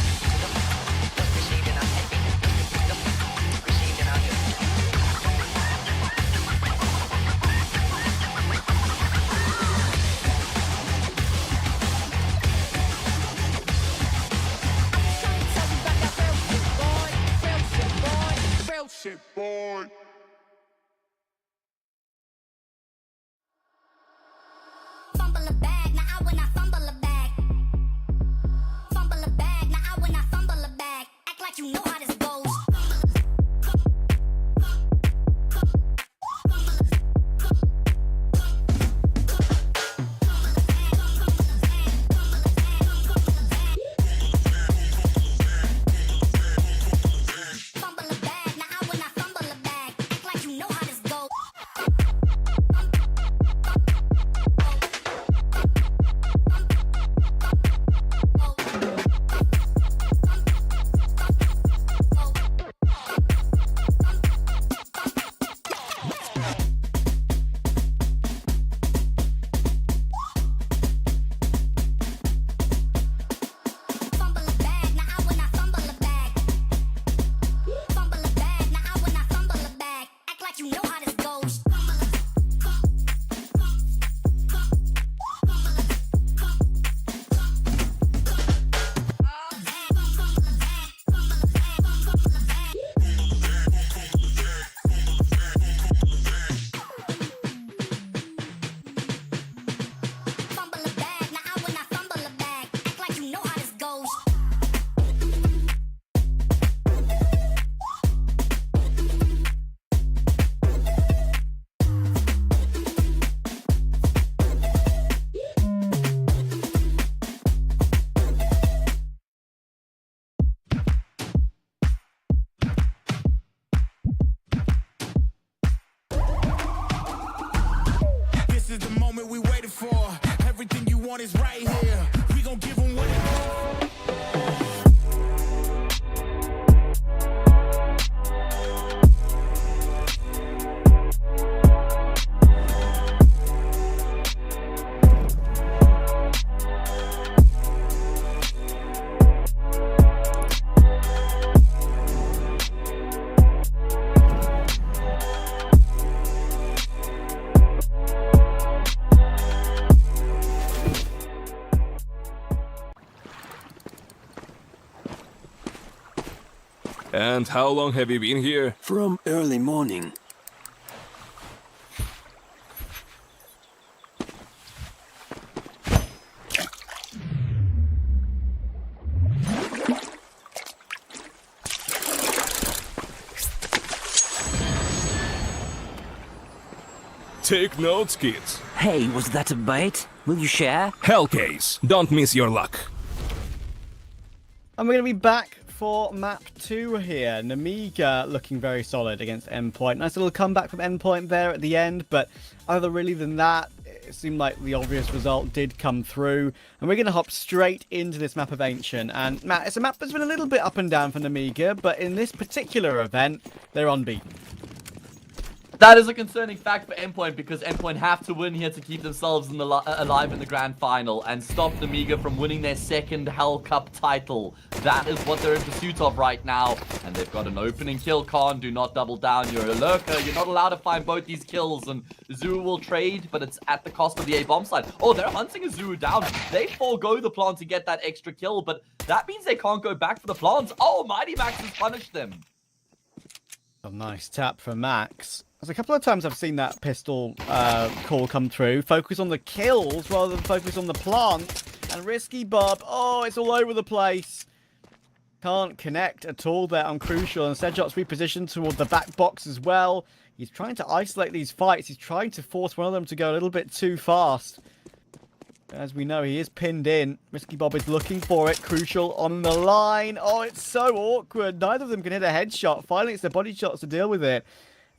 Shit, boy. Fumble a bag, now I when I fumble a bag. Fumble a bag, now I when I fumble a bag. Act like you know how this goes. Fumble a bag, now I when I fumble a bag. Act like you know how this goes. Fumble a bag, now I when I fumble a bag. Fumble a bag, now I when I fumble a bag. Act like you know how this goes. Fumble a bag, now I when I fumble a bag. Act like you know how this goes. is the moment we waited for. Everything you want is right here. We gon' give them what it And how long have you been here? From early morning. Take notes, kids. Hey, was that a bait? Will you share? Hellcase, don't miss your luck. And we're going to be back for map 2 here. Amiga looking very solid against Endpoint. Nice little comeback from Endpoint there at the end, but other really than that, it seemed like the obvious result did come through. And we're going to hop straight into this map of Ancient. And Matt, it's a map that's been a little bit up and down for Amiga, but in this particular event, they're unbeaten. That is a concerning fact for Endpoint, because Endpoint have to win here to keep themselves in the alive in the grand final and stop Amiga from winning their second Hellcup title. That is what they're in pursuit of right now, and they've got an opening kill. Khan, do not double down. You're a lurker. You're not allowed to find both these kills, and Zoo will trade, but it's at the cost of the A-bomb side. Oh, they're hunting a Zoo down. They forego the plant to get that extra kill, but that means they can't go back for the plants. Oh, Mighty Max has punished them. A nice tap for Max. There's a couple of times I've seen that pistol call come through. Focus on the kills rather than focus on the plant. And Risky Bob, oh, it's all over the place. Can't connect at all there on Crucial. And Sedjot's repositioned toward the back box as well. He's trying to isolate these fights. He's trying to force one of them to go a little bit too fast. As we know, he is pinned in. Risky Bob is looking for it. Crucial on the line. Oh, it's so awkward. Neither of them can hit a headshot. Finally, it's the body shots to deal with it.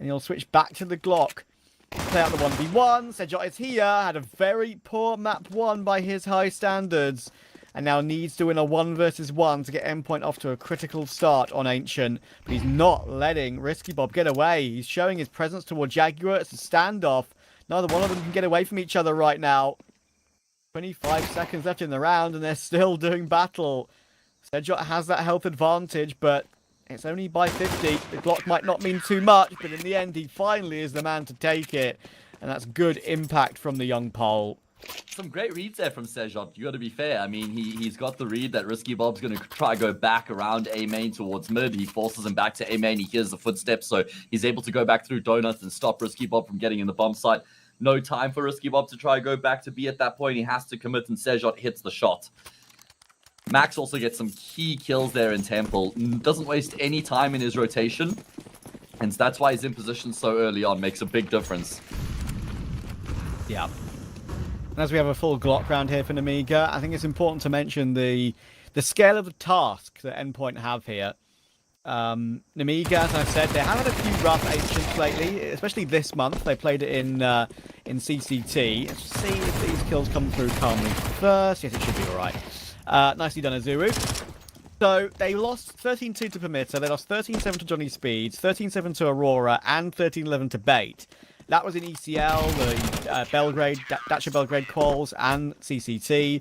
And he'll switch back to the Glock. Play out the 1v1. Sedjot is here. Had a very poor map 1 by his high standards. And now needs to win a 1 versus 1 to get Endpoint off to a critical start on Ancient. But he's not letting Risky Bob get away. He's showing his presence toward Jaguar. It's a standoff. Neither one of them can get away from each other right now. 25 seconds left in the round, and they're still doing battle. Sedjot has that health advantage, but it's only by 50. The Glock might not mean too much, but in the end, he finally is the man to take it. And that's good impact from the young Pole. Some great reads there from Sedjot. You got to be fair. I mean, he's got the read that Risky Bob's going to try go back around A main towards mid. He forces him back to A main. He hears the footsteps, so he's able to go back through Donuts and stop Risky Bob from getting in the bomb site. No time for Risky Bob to try go back to B at that point. He has to commit, and Sedjot hits the shot. Max also gets some key kills there in Temple. Doesn't waste any time in his rotation. And that's why he's in position so early on. Makes a big difference. Yeah. As we have a full Glock round here for Amiga, I think it's important to mention the scale of the task that Endpoint have here. Amiga, as I said, they have had a few rough Ancients lately, especially this month. They played it in CCT. Let's see if these kills come through calmly first. Yes, it should be alright. Nicely done, Azuru. So, they lost 13-2 to Permitter, they lost 13-7 to Johnny Speeds, 13-7 to Aurora, and 13-11 to Bait. That was in ECL, the Belgrade, Dacia Belgrade quals, and CCT.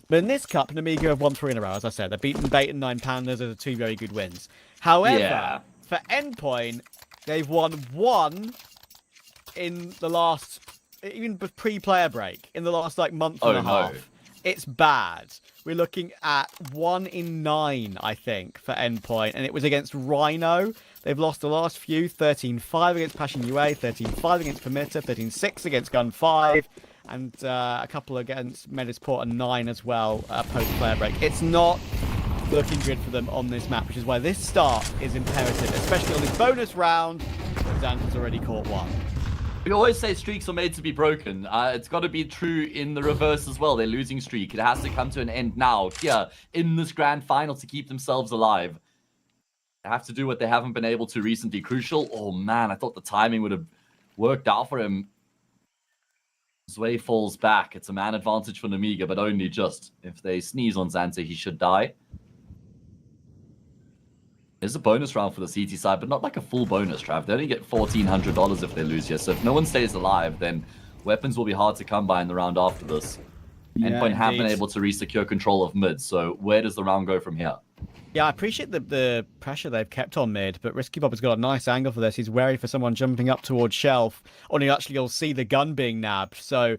But in this cup, Amiga have won 3 in a row, as I said. They've beaten Bait and 9 Pandas. Those are 2 very good wins. However, for Endpoint, they've won 1 in the last, even pre-player break, in the last like month and a half. It's bad. We're looking at 1 in 9, I think, for Endpoint, and it was against Rhino. They've lost the last few, 13-5 against Passion UA, 13-5 against Permitter, 13-6 against Gun 5, and a couple against Medisport and 9 as well, post-player break. It's not looking good for them on this map, which is why this start is imperative, especially on this bonus round, where Dan has already caught 1. We always say streaks are made to be broken. It's got to be true in the reverse as well. They're losing streak. It has to come to an end now, here, in this grand final to keep themselves alive. They have to do what they haven't been able to recently. Crucial. Oh, man, I thought the timing would have worked out for him. Zwei falls back. It's a man advantage for Amiga, but only just. If they sneeze on Xanta, he should die. There's a bonus round for the CT side, but not like a full bonus, Trav. They only get $1,400 if they lose here. So if no one stays alive, then weapons will be hard to come by in the round after this. Endpoint have been able to re-secure control of mid, so where does the round go from here? Yeah, I appreciate the pressure they've kept on mid, but Risky Bob has got a nice angle for this. He's wary for someone jumping up towards Shelf, or you'll see the gun being nabbed. So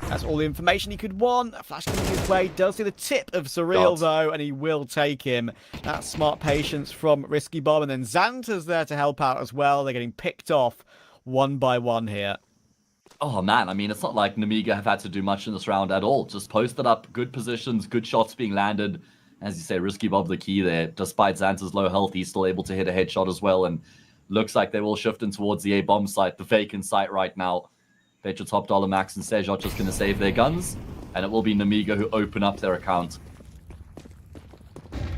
that's all the information he could want. A flash coming his way. Does see the tip of Surreal, though, and he will take him. That's smart patience from Risky Bob. And then Xanta's there to help out as well. They're getting picked off one by one here. Oh, man. I mean, it's not like Namiga have had to do much in this round at all. Just posted up good positions, good shots being landed. As you say, Risky Bob the key there. Despite Xanta's low health, he's still able to hit a headshot as well. And looks like they will shift in towards the A-bomb site, the vacant site right now. Bet your top dollar Max and Sejot just going to save their guns. And it will be Namiga who open up their account.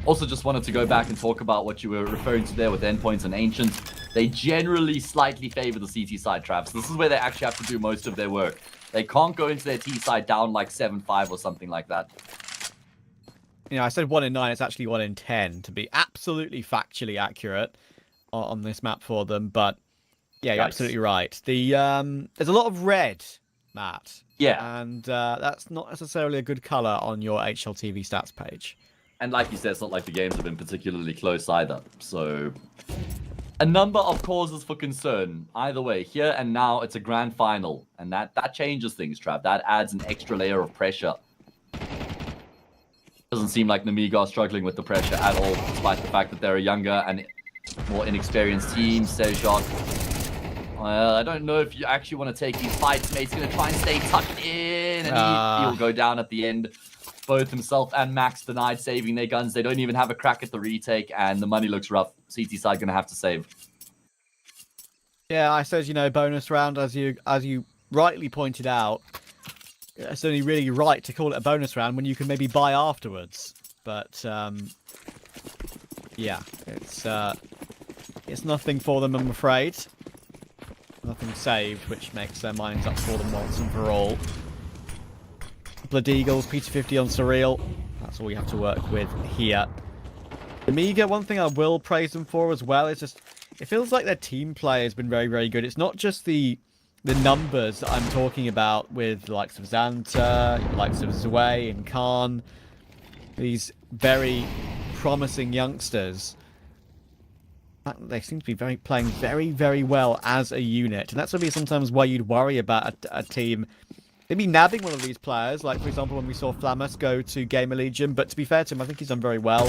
Also, just wanted to go back and talk about what you were referring to there with Endpoint and Ancient. They generally slightly favor the CT side, Traps. This is where they actually have to do most of their work. They can't go into their T side down like 7-5 or something like that. You know, I said 1 in 9. It's actually 1 in 10 to be absolutely factually accurate on this map for them. But yeah, you're absolutely right. There's a lot of red, Matt. Yeah. And that's not necessarily a good color on your HLTV stats page. And like you said, it's not like the games have been particularly close either. So a number of causes for concern. Either way, here and now, it's a grand final. And that changes things, Trav. That adds an extra layer of pressure. Doesn't seem like Namiga are struggling with the pressure at all, despite the fact that they're a younger and more inexperienced team. Sejot, I don't know if you actually want to take these fights, mate. He's going to try and stay tucked in, and he'll go down at the end. Both himself and Max denied saving their guns. They don't even have a crack at the retake, and the money looks rough. CT side going to have to save. Yeah, I said, bonus round, as you rightly pointed out. It's only really right to call it a bonus round when you can maybe buy afterwards. But, yeah, it's nothing for them, I'm afraid. Nothing saved, which makes their minds up for them once and for all. Blood Eagles, P250 on Surreal. That's all you have to work with here. Amiga, one thing I will praise them for as well is just, it feels like their team play has been very, very good. It's not just the numbers that I'm talking about with the likes of Xanta, the likes of Zwei and Khan, these very promising youngsters. They seem to be playing very, very well as a unit. And that's maybe sometimes why you'd worry about a team maybe nabbing one of these players. Like, for example, when we saw Flamus go to Gamer Legion. But to be fair to him, I think he's done very well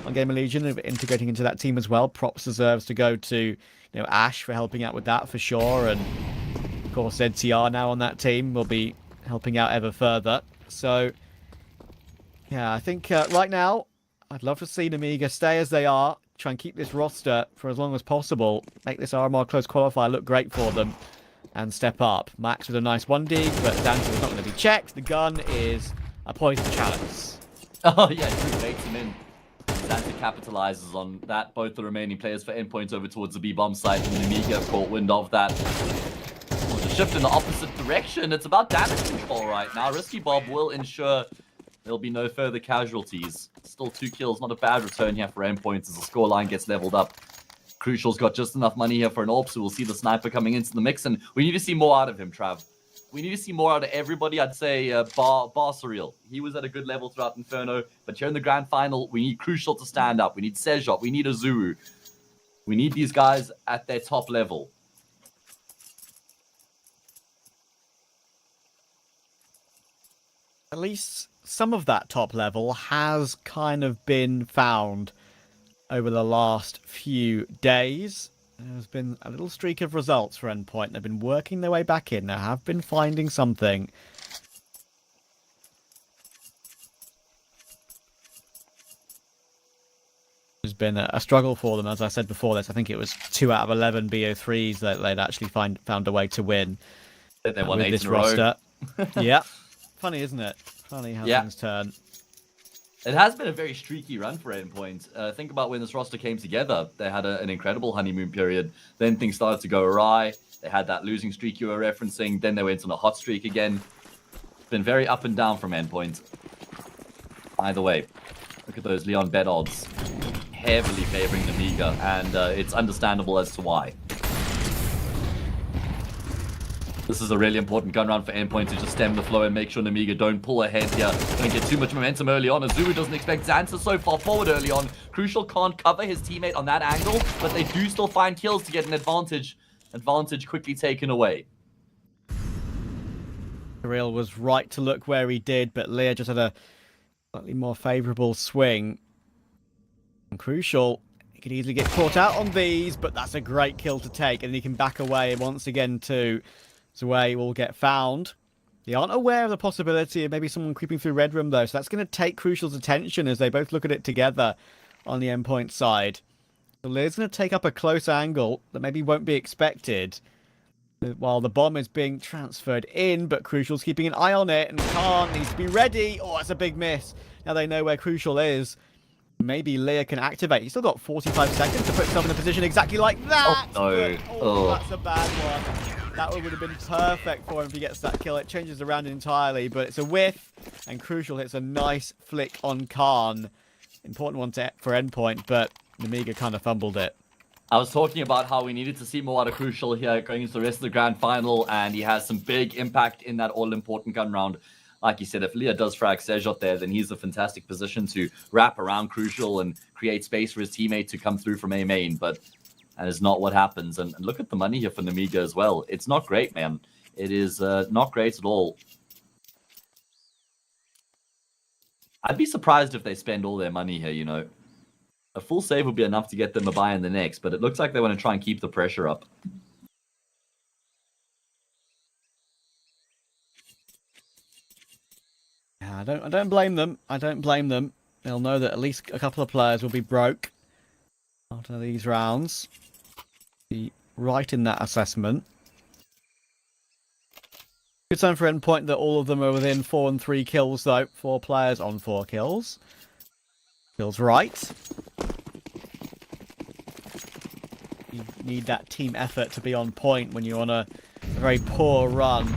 on Gamer Legion, integrating into that team as well. Props deserves to go to Ash for helping out with that for sure. And of course, ZTR now on that team will be helping out ever further. So, yeah, I think right now, I'd love to see Amiga stay as they are, try and keep this roster for as long as possible, make this RMR close qualifier look great for them, and step up. Max with a nice 1D, but Xanta's not going to be checked. The gun is a poison chalice. Oh, yeah, Drew bakes him in. Xanta capitalizes on that. Both the remaining players for Endpoint over towards the B-bomb site, and Amiga have caught wind of that. Shift in the opposite direction. It's about damage control right now. Risky Bob will ensure there'll be no further casualties. Still 2 kills, not a bad return here for Endpoint as the scoreline gets leveled up. Crucial's got just enough money here for an AWP, so we'll see the sniper coming into the mix, and we need to see more out of him, Trav. We need to see more out of everybody. I'd say bar Surreal. He was at a good level throughout Inferno, but here in the grand final, we need Crucial to stand up. We need Sejot. We need Azuru. We need these guys at their top level. At least some of that top level has kind of been found over the last few days. There's been a little streak of results for Endpoint. They've been working their way back in. They have been finding something. It's been a struggle for them, as I said before this. I think it was 2 out of 11 BO3s that they'd actually found a way to win. They won with 8 this in a row. roster. Yeah. Funny, isn't it? Funny how things turn. It has been a very streaky run for Endpoint. Think about when this roster came together. They had an incredible honeymoon period. Then things started to go awry. They had that losing streak you were referencing. Then they went on a hot streak again. been very up and down from Endpoint. Either way, look at those Leon bet odds. Heavily favoring the Amiga, and it's understandable as to why. This is a really important gun round for Endpoint to just stem the flow and make sure Amiga don't pull ahead here. Don't get too much momentum early on. Azuru doesn't expect Xanta so far forward early on. Crucial can't cover his teammate on that angle, but they do still find kills to get an advantage. Advantage quickly taken away. Real was right to look where he did, but Leah just had a slightly more favourable swing. And Crucial, he could easily get caught out on these, but that's a great kill to take, and he can back away once again too. So where he will get found. They aren't aware of the possibility of maybe someone creeping through Red Room though, so that's going to take Crucial's attention as they both look at it together on the Endpoint side. So Lear's going to take up a close angle that maybe won't be expected while the bomb is being transferred in, but Crucial's keeping an eye on it, and Khan needs to be ready. Oh, that's a big miss. Now they know where Crucial is. Maybe Leah can activate. He's still got 45 seconds to put himself in a position exactly like that. Oh, no. Oh, that's a bad one. That would have been perfect for him if he gets that kill. It changes the round entirely, but it's a whiff, and Crucial hits a nice flick on Khan. Important one for Endpoint, but Amiga kind of fumbled it. I was talking about how we needed to see more out of Crucial here going into the rest of the grand final, and he has some big impact in that all-important gun round. Like you said, if Leah does frag Sejot there, then he's a fantastic position to wrap around Crucial and create space for his teammate to come through from A main, but that is not what happens. And look at the money here for Amiga as well. It's not great, man. It is not great at all. I'd be surprised if they spend all their money here, you know. A full save would be enough to get them a buy in the next, but it looks like they want to try and keep the pressure up. Yeah, I don't blame them. I don't blame them. They'll know that at least a couple of players will be broke after these rounds. Be right in that assessment. Good sign for Endpoint that all of them are within 4 and 3 kills though. 4 players on 4 kills. Feels right. You need that team effort to be on point when you're on a very poor run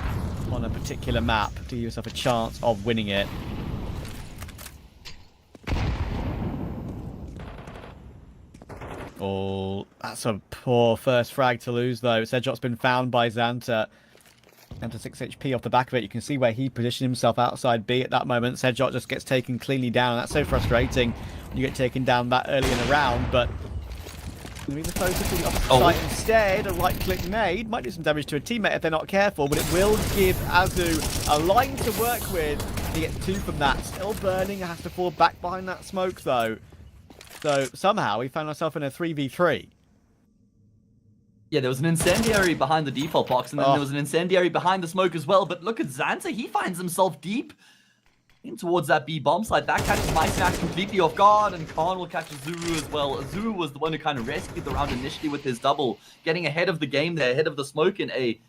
on a particular map to give yourself a chance of winning it. Oh, that's a poor first frag to lose though. Sejot's been found by Xanta. Xanta 6 HP off the back of it. You can see where he positioned himself outside B at that moment. Sejot just gets taken cleanly down. That's so frustrating when you get taken down that early in the round, but going to be the focus to the opposite side instead. A right click made. Might do some damage to a teammate if they're not careful, but it will give Azu a line to work with. He gets 2 from that. Still burning. Has to fall back behind that smoke though. So somehow we found ourselves in a 3v3. Yeah, there was an incendiary behind the default box, and then there was an incendiary behind the smoke as well. But look at Xanta. He finds himself deep in towards that B bomb site. That catches MySnack completely off guard, and Khan will catch Azuru as well. Azuru was the one who kind of rescued the round initially with his double, getting ahead of the game there, ahead of the smoke in A.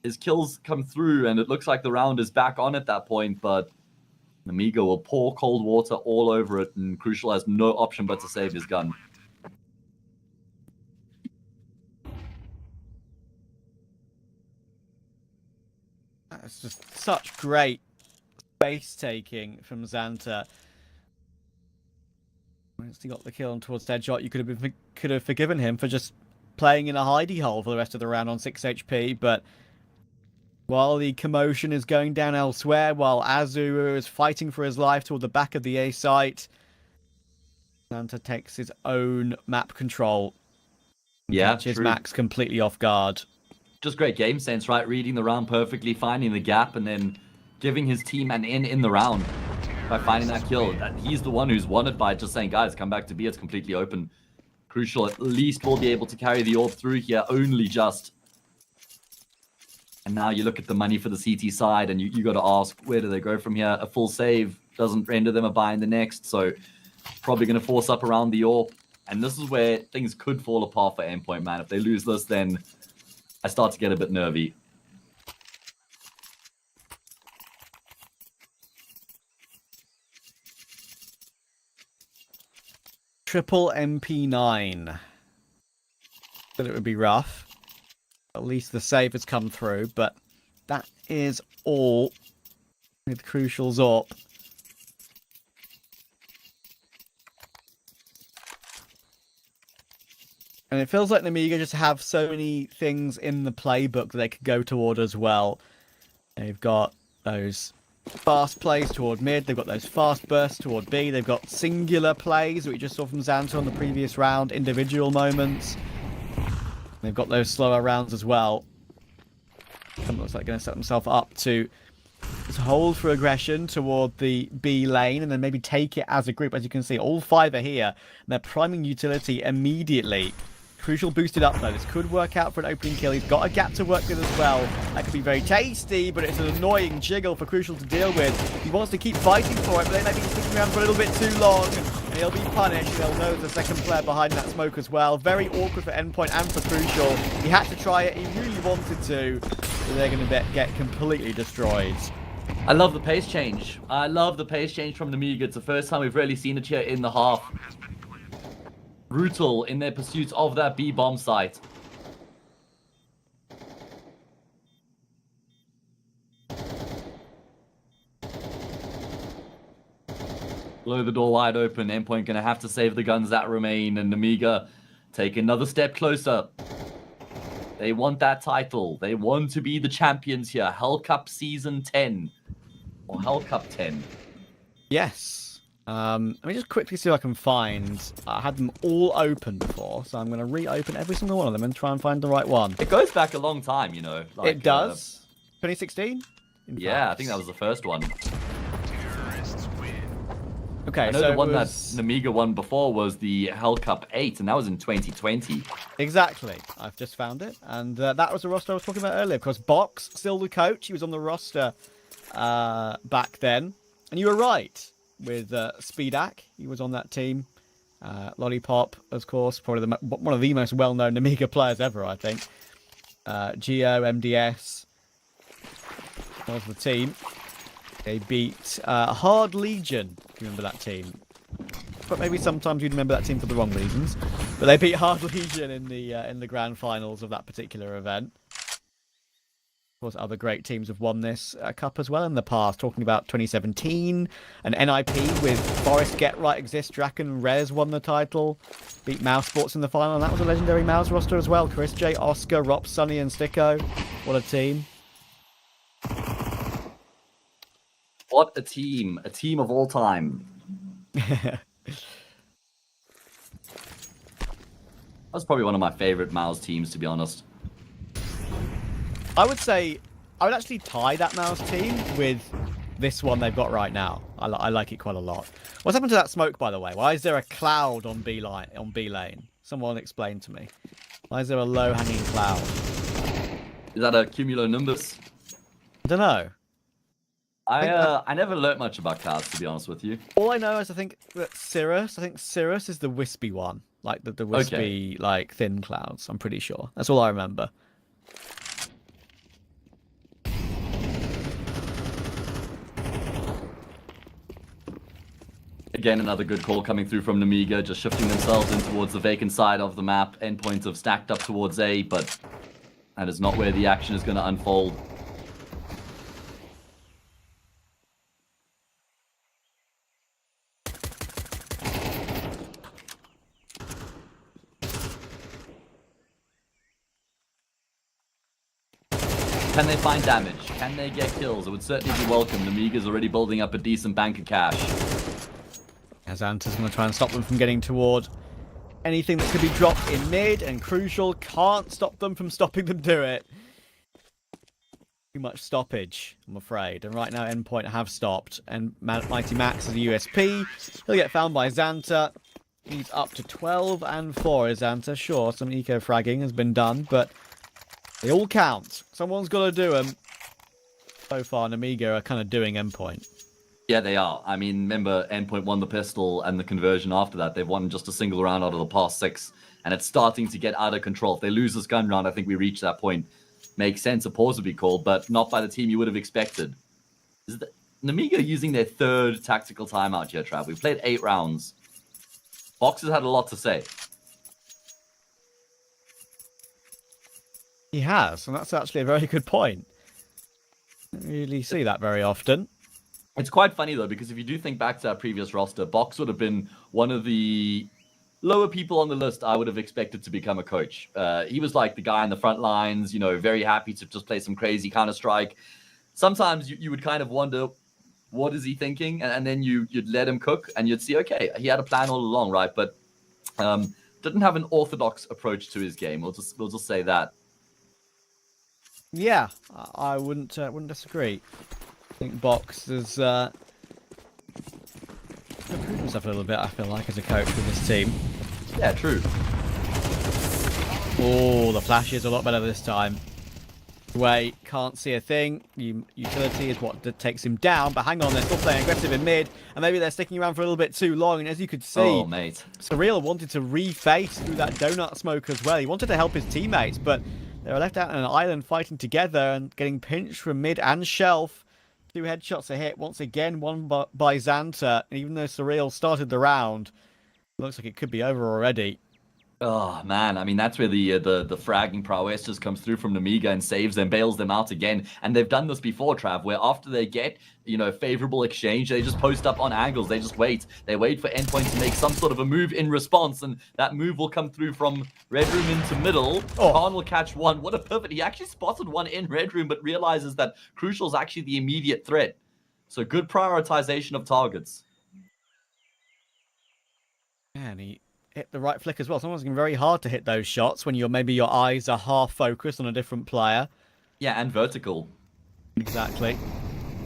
His kills come through, and it looks like the round is back on at that point, but Amiga will pour cold water all over it, and Crucial has no option but to save his gun. That's just such great space taking from Xanta. Once he got the kill on towards Deadshot, you could have forgiven him for just playing in a hidey hole for the rest of the round on 6 HP, but while the commotion is going down elsewhere, while Azu is fighting for his life toward the back of the A site, Xanta takes his own map control. Yeah, catches true. Max completely off guard. Just great game sense, right? Reading the round perfectly, finding the gap, and then giving his team an in the round by finding that kill. He's the one who's won it by just saying, guys, come back to B, it's completely open. Crucial at least will be able to carry the orb through here, only just. And now you look at the money for the CT side, and you got to ask, where do they go from here? A full save doesn't render them a buy in the next, so probably going to force up around the orb. And this is where things could fall apart for Endpoint, man. If they lose this, then I start to get a bit nervy. Triple MP9. But it would be rough. At least the save has come through, but that is all with Crucial Zorp. And it feels like Amiga just have so many things in the playbook that they could go toward as well. They've got those fast plays toward mid. They've got those fast bursts toward B. They've got singular plays that we just saw from Xanta on the previous round. Individual moments. They've got those slower rounds as well. Someone looks like going to set themselves up to hold for aggression toward the B lane and then maybe take it as a group. As you can see, all 5 are here. And they're priming utility immediately. Crucial boosted up though. This could work out for an opening kill. He's got a gap to work with as well. That could be very tasty, but it's an annoying jiggle for Crucial to deal with. He wants to keep fighting for it, but they may be sticking around for a little bit too long. And he'll be punished. He'll know there's a second player behind that smoke as well. Very awkward for Endpoint and for Crucial. He had to try it. He really wanted to. But they're going to get completely destroyed. I love the pace change. I love the pace change from Amiga. It's the first time we've really seen it here in the half. Brutal in their pursuit of that B bomb site. Blow the door wide open. Endpoint gonna have to save the guns that remain, and Amiga take another step closer. They want that title. They want to be the champions here. Hellcup Season 10. Or Hellcup 10. Yes. Let me just quickly see if I can find... I had them all open before, so I'm going to reopen every single one of them and try and find the right one. It goes back a long time, you know. Like, it does? 2016? Yeah, I think that was the first one. Okay, I know so the one that Amiga won before was the Hellcup 8, and that was in 2020. Exactly. I've just found it. And that was the roster I was talking about earlier, because Box, still the coach, he was on the roster back then. And you were right with Speedak. He was on that team. Lollipop, of course, probably one of the most well-known Amiga players ever, I think. Geo, MDS was the team. They beat Hard Legion, if you remember that team. But maybe sometimes you'd remember that team for the wrong reasons. But they beat Hard Legion in the grand finals of that particular event. Of course, other great teams have won this cup as well in the past. Talking about 2017, an NIP with Forest, Get Right, Exist, Draken, and Rez won the title. Beat Mouse Sports in the final, and that was a legendary Mouse roster as well. Chris J, Oscar, Rop, Sunny, and Sticko. What a team. What a team. A team of all time. That's probably one of my favorite Mouse teams, to be honest. I would say I would actually tie that Mouse team with this one they've got right now. I like it quite a lot. What's happened to that smoke, by the way? Why is there a cloud on B lane? Someone explain to me. Why is there a low-hanging cloud? Is that a cumulonimbus? I don't know. I never learnt much about clouds, to be honest with you. All I know is I think Cirrus is the wispy one. Like the wispy, like thin clouds. I'm pretty sure. That's all I remember. Again, another good call coming through from Amiga, just shifting themselves in towards the vacant side of the map. Endpoints have stacked up towards A, but that is not where the action is going to unfold. Can they find damage? Can they get kills? It would certainly be welcome. Amiga's already building up a decent bank of cash. As Anta's going to try and stop them from getting toward anything that could be dropped in mid, and Crucial can't stop them from stopping them do it. Too much stoppage, I'm afraid. And right now, Endpoint have stopped. And Mighty Max is a USP. He'll get found by Xanta. He's up to 12 and 4 is Xanta. Sure, some eco-fragging has been done, but they all count. Someone's got to do them. So far, Amiga are kind of doing Endpoint. Yeah, they are. I mean, remember, Endpoint won the pistol and the conversion after that. They've won just a single round out of the past 6, and it's starting to get out of control. If they lose this gun round, I think we reach that point. Makes sense, a pause would be called, but not by the team you would have expected. Is Amiga using their 3rd tactical timeout here, Trav? We've played 8 rounds. Box has had a lot to say. He has, and that's actually a very good point. Don't really see that very often. It's quite funny though, because if you do think back to our previous roster, Box would have been one of the lower people on the list I would have expected to become a coach. He was like the guy in the front lines, you know, very happy to just play some crazy Counter-Strike. Sometimes you would kind of wonder, what is he thinking? And then you'd let him cook and you'd see, okay, he had a plan all along, right? But didn't have an orthodox approach to his game. We'll just say that. Yeah, I wouldn't disagree. I think Box has improved himself a little bit, I feel like, as a coach with this team. Yeah, true. Oh, the flash is a lot better this time. Wait, can't see a thing. Utility is what takes him down, but hang on, they're still playing aggressive in mid, and maybe they're sticking around for a little bit too long, and as you could see, oh, mate. Surreal wanted to reface through that donut smoke as well. He wanted to help his teammates, but they were left out on an island fighting together and getting pinched from mid and shelf. 2 headshots a hit, once again, one by Xanta, and even though Surreal started the round, it looks like it could be over already. Oh, man. I mean, that's where the fragging prowess just comes through from Amiga and saves them, bails them out again. And they've done this before, Trav, where after they get, you know, favorable exchange, they just post up on angles. They just wait. They wait for Endpoint to make some sort of a move in response, and that move will come through from Red Room into middle. Oh. Khan will catch one. What a pivot. He actually spotted one in Red Room, but realizes that Crucial is actually the immediate threat. So good prioritization of targets. Man, he hit the right flick as well. Sometimes it's very hard to hit those shots when maybe your eyes are half focused on a different player. Yeah, and vertical. Exactly.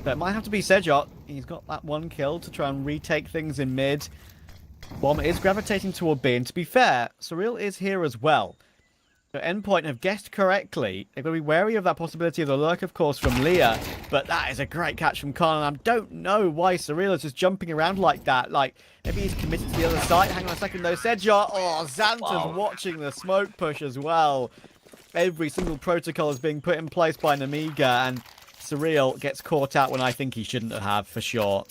But it might have to be Sejot. He's got that 1 kill to try and retake things in mid. Bomb is gravitating toward B, and to be fair, Surreal is here as well. So Endpoint have guessed correctly. They've got to be wary of that possibility of the lurk, of course, from Leah. But that is a great catch from Khan. And I don't know why Surreal is just jumping around like that. Like, maybe he's committed to the other side. Hang on a second, though. Sejot. Oh, Xanta's watching the smoke push as well. Every single protocol is being put in place by an Amiga, and Surreal gets caught out when I think he shouldn't have, for sure.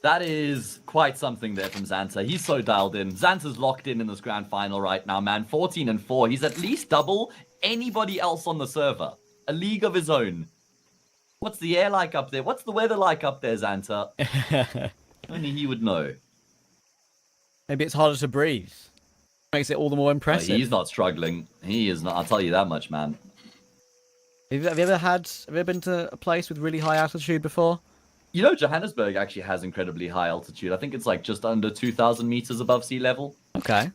That is quite something there from Xanta. He's so dialed in. Xanta's locked in this grand final right now, man. 14-4. He's at least double anybody else on the server. A league of his own. What's the air like up there? What's the weather like up there, Xanta? Only he would know. Maybe it's harder to breathe. Makes it all the more impressive. He's not struggling. He is not. I'll tell you that much, man. Have you ever been to a place with really high altitude before? You know, Johannesburg actually has incredibly high altitude. I think it's like just under 2,000 meters above sea level. Okay.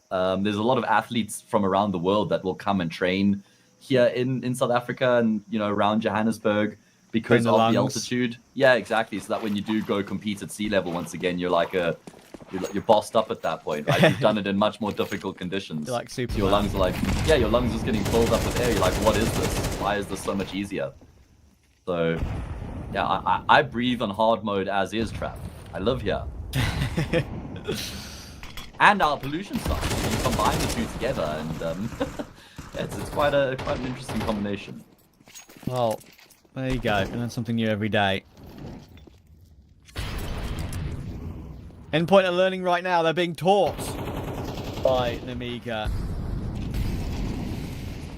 There's a lot of athletes from around the world that will come and train here in South Africa and, you know, around Johannesburg because of the altitude. Yeah, exactly. So that when you do go compete at sea level, once again, you're like you're bossed up at that point, right? You've done it in much more difficult conditions. You're like Superman. Your lungs are like, yeah, your lungs are just getting filled up with air. You're like, what is this? Why is this so much easier? So, yeah, I breathe on hard mode as is, Trav. I live here. And our pollution stuff. You combine the two together, and it's quite an interesting combination. Well, there you go. You learn something new every day. Endpoint are learning right now. They're being taught by an Amiga.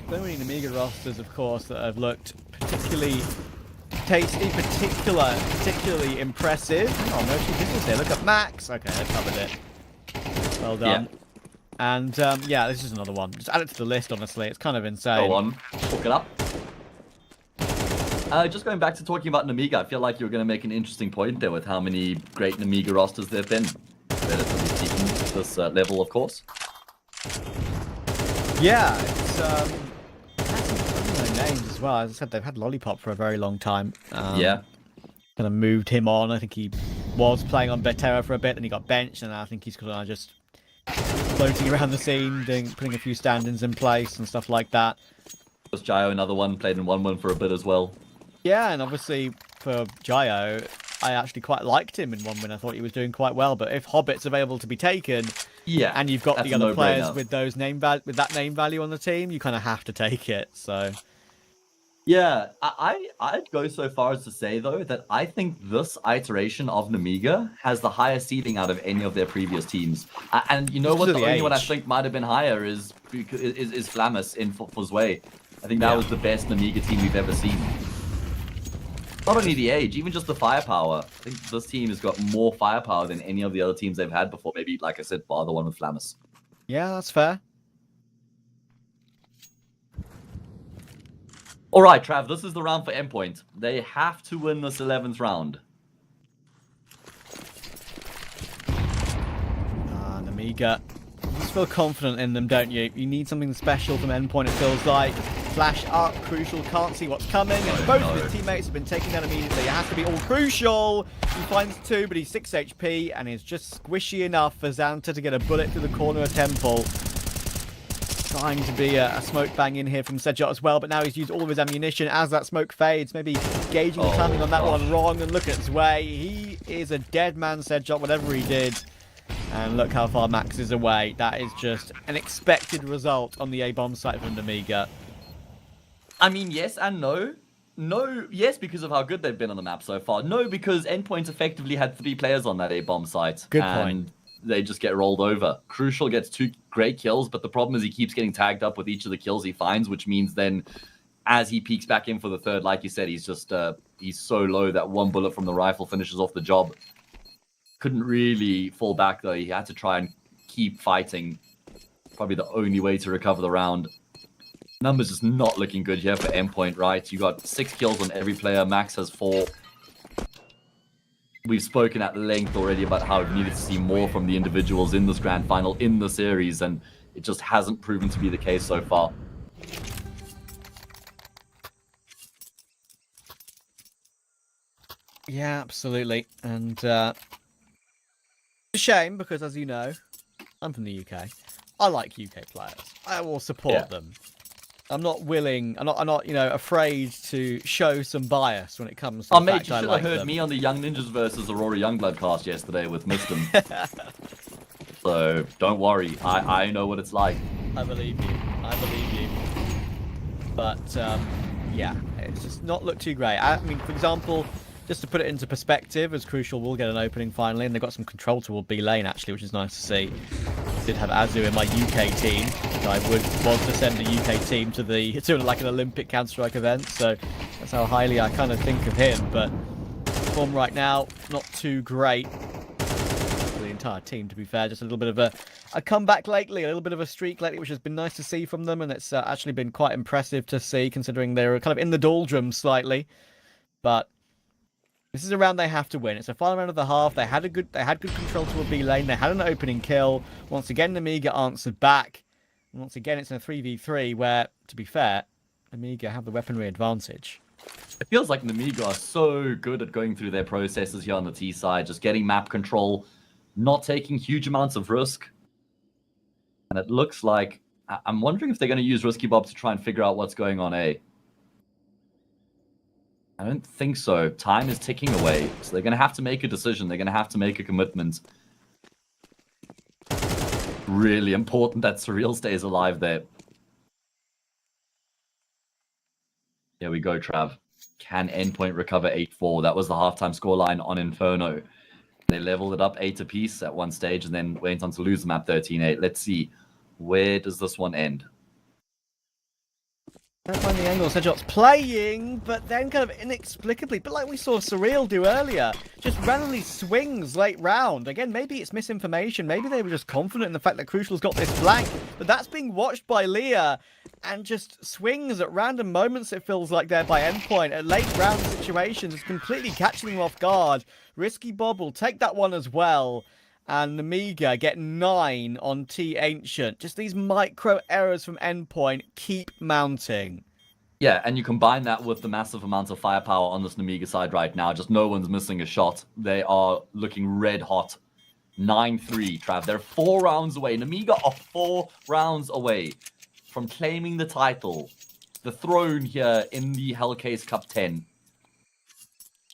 So many Amiga rosters, of course, that have looked particularly tasty, particularly impressive. Oh, no business here. Look at Max. Okay, they've covered it. Well done. Yeah. And yeah, this is another one. Just add it to the list, honestly. It's kind of insane. Go on. Hook it up. Just going back to talking about Amiga, I feel like you're going to make an interesting point there with how many great Amiga rosters there have been. Relatively speaking, this level, of course. Yeah, it's names as well. As I said, they've had Lollipop for a very long time. Yeah. Kind of moved him on. I think he was playing on Vetera for a bit, then he got benched, and I think he's kind of just floating around the scene, putting a few stand-ins in place and stuff like that. Was Jayo another one, played in 1-1 for a bit as well. Yeah, and obviously for Jayo, I actually quite liked him in 1-1. I thought he was doing quite well, but if Hobbit's available to be taken, yeah, and you've got the other players with those with that name value on the team, you kind of have to take it. So yeah, I'd go so far as to say though that I think this iteration of Amiga has the highest ceiling out of any of their previous teams. And you know what? The only one I think might have been higher is Flammus in for Zwei. I think that was the best Amiga team we've ever seen. Not only the age, even just the firepower. I think this team has got more firepower than any of the other teams they've had before. Maybe, like I said, bar the one with Flammus. Yeah, that's fair. All right, Trav, this is the round for Endpoint. They have to win this 11th round. Amiga. You just feel confident in them, don't you? You need something special from Endpoint, it feels like. Flash up, Crucial can't see what's coming, and both of his teammates have been taken down immediately. It has to be all Crucial. He finds 2, but he's 6 HP, and is just squishy enough for Xanta to get a bullet through the corner of Temple. Trying to be a smoke bang in here from Sedjot as well, but now he's used all of his ammunition as that smoke fades. Maybe gauging the timing on that one wrong, and look at Zwei. He is a dead man, Sedjot, whatever he did. And look how far Max is away. That is just an expected result on the A-bomb site from Amiga. I mean, yes and no. No, yes, because of how good they've been on the map so far. No, because Endpoint effectively had 3 players on that A-bomb site. Good and point. They just get rolled over. Crucial gets 2 great kills, but the problem is he keeps getting tagged up with each of the kills he finds, which means then as he peeks back in for the 3rd, like you said, he's just he's so low that 1 bullet from the rifle finishes off the job. Couldn't really fall back, though. He had to try and keep fighting. Probably the only way to recover the round. Numbers just not looking good here for Endpoint, right? You got 6 kills on every player. Max has 4. We've spoken at length already about how we needed to see more from the individuals in this grand final, in the series, and it just hasn't proven to be the case so far. Yeah, absolutely. And it's a shame because, as you know, I'm from the UK. I like UK players. I will support them. I'm not willing. I'm not, you know, afraid to show some bias when it comes to the mate, fact you I should like have heard them. me on the Young Ninjas versus Aurora Youngblood cast yesterday with Miston. So don't worry, I know what it's like. I believe you. I believe you. But yeah, it's just not looked too great. I mean, for example, just to put it into perspective, as Crucial will get an opening finally, and they've got some control toward B lane actually, which is nice to see. Did have Azu in my UK team. I would want to send a UK team to like an Olympic Counter-Strike event, so that's how highly I kind of think of him. But form right now, not too great for the entire team, to be fair. Just a little bit of a comeback lately, a little bit of a streak lately, which has been nice to see from them, and it's actually been quite impressive to see, considering they're kind of in the doldrums slightly. But this is a round they have to win. It's a final round of the half. They had good control toward B lane. They had an opening kill. Once again, Amiga answered back. And once again, it's in a 3v3 where, to be fair, Amiga have the weaponry advantage. It feels like Amiga are so good at going through their processes here on the T side, just getting map control, not taking huge amounts of risk. And it looks like, I'm wondering if they're going to use Risky Bob to try and figure out what's going on A. I don't think so. Time is ticking away, so they're going to have to make a decision. They're going to have to make a commitment. Really important that Surreal stays alive there. Here we go, Trav. Can Endpoint recover 8-4? That was the halftime scoreline on Inferno. They leveled it up 8 apiece at one stage and then went on to lose the map 13-8. Let's see. Where does this one end? Don't find the angle. Sedjot's playing, but then kind of inexplicably, but like we saw Surreal do earlier, just randomly swings late round. Again, maybe it's misinformation. Maybe they were just confident in the fact that Crucial's got this flank, but that's being watched by Leah and just swings at random moments, it feels like there by Endpoint. At late round situations, it's completely catching them off guard. Risky Bob will take that one as well. And Amiga get 9 on T Ancient. Just these micro errors from Endpoint keep mounting. Yeah, and you combine that with the massive amount of firepower on this Amiga side right now. Just no one's missing a shot. They are looking red hot. 9-3, Trav. They're 4 rounds away. Amiga are 4 rounds away from claiming the title. The throne here in the Hellcase Cup 10.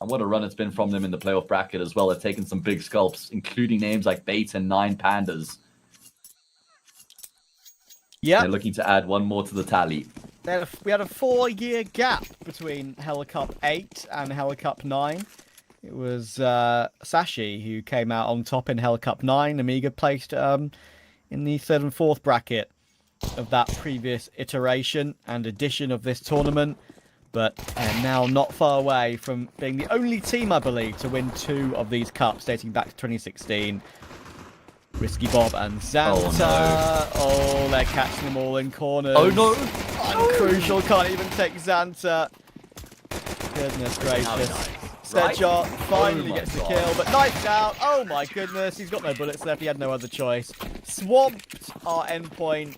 And what a run it's been from them in the playoff bracket as well. They've taken some big scalps, including names like Bait and 9 Pandas. Yeah. They're looking to add 1 more to the tally. We had a 4-year gap between Hellcup 8 and Hellcup 9. It was Sashi who came out on top in Hellcup 9. Amiga placed in the 3rd and 4th bracket of that previous iteration and edition of this tournament. but now not far away from being the only team, I believe, to win 2 of these cups dating back to 2016. Risky Bob and Xanta. Oh, they're catching them all in corners. Oh no! Crucial, can't even take Xanta. Goodness gracious. Sedshot finally gets the kill, but knifed out. Oh my goodness, he's got no bullets left. He had no other choice. Swamped our Endpoint,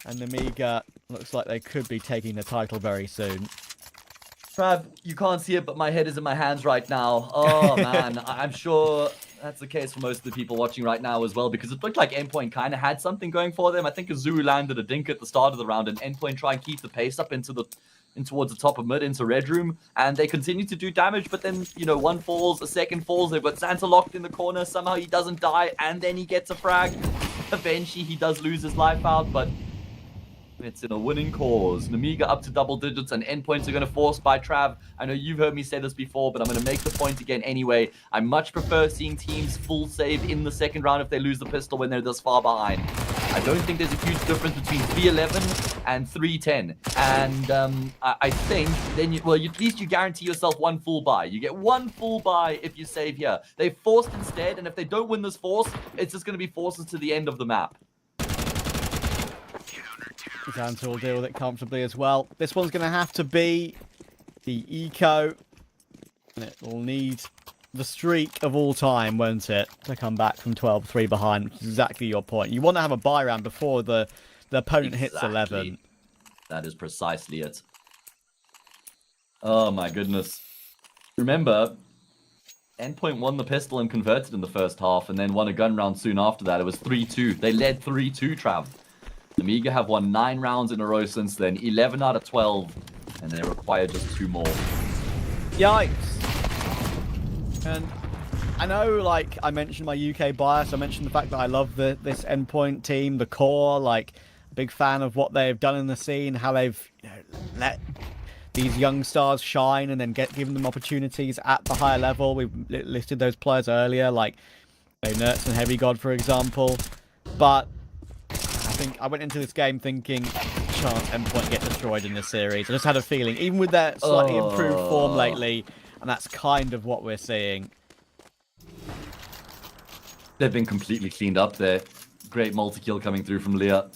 and Amiga looks like they could be taking the title very soon. Trav, you can't see it, but my head is in my hands right now. Oh man, I'm sure that's the case for most of the people watching right now as well, because it looked like Endpoint kind of had something going for them. I think Azul landed a dink at the start of the round, and Endpoint try and keep the pace up in towards the top of mid into Red Room, and they continue to do damage, but then, you know, one falls, a second falls, they've got Xanta locked in the corner, somehow he doesn't die, and then he gets a frag. Eventually he does lose his life out, but it's in a winning cause. Amiga up to double digits, and Endpoints are going to force by Trav. I know you've heard me say this before, but I'm going to make the point again anyway. I much prefer seeing teams full save in the second round if they lose the pistol when they're this far behind. I don't think there's a huge difference between 3-11 and 3-10. And I think then, at least you guarantee yourself 1 full buy. You get 1 full buy if you save here. They forced instead, and if they don't win this force, it's just going to be forces to the end of the map. Xanta will deal with it comfortably as well. This one's going to have to be the eco. And it will need the streak of all time, won't it? To come back from 12-3 behind, which is exactly your point. You want to have a buy round before the opponent hits 11. That is precisely it. Oh my goodness. Remember, Endpoint won the pistol and converted in the first half, and then won a gun round soon after that. It was 3-2. They led 3-2, Trav. Amiga have won 9 rounds in a row since then, 11 out of 12, and they require just 2 more. Yikes. And I know, like, I mentioned my UK bias, I mentioned the fact that I love this Endpoint team, the core, like, big fan of what they've done in the scene, how they've, you know, let these young stars shine and then given them opportunities at the higher level. We've listed those players earlier, like Nerds and Heavy God, for example. But I think I went into this game thinking, chance Endpoint get destroyed in this series. I just had a feeling, even with their slightly improved form lately, and that's kind of what we're seeing. They've been completely cleaned up there. Great multi-kill coming through from Leah.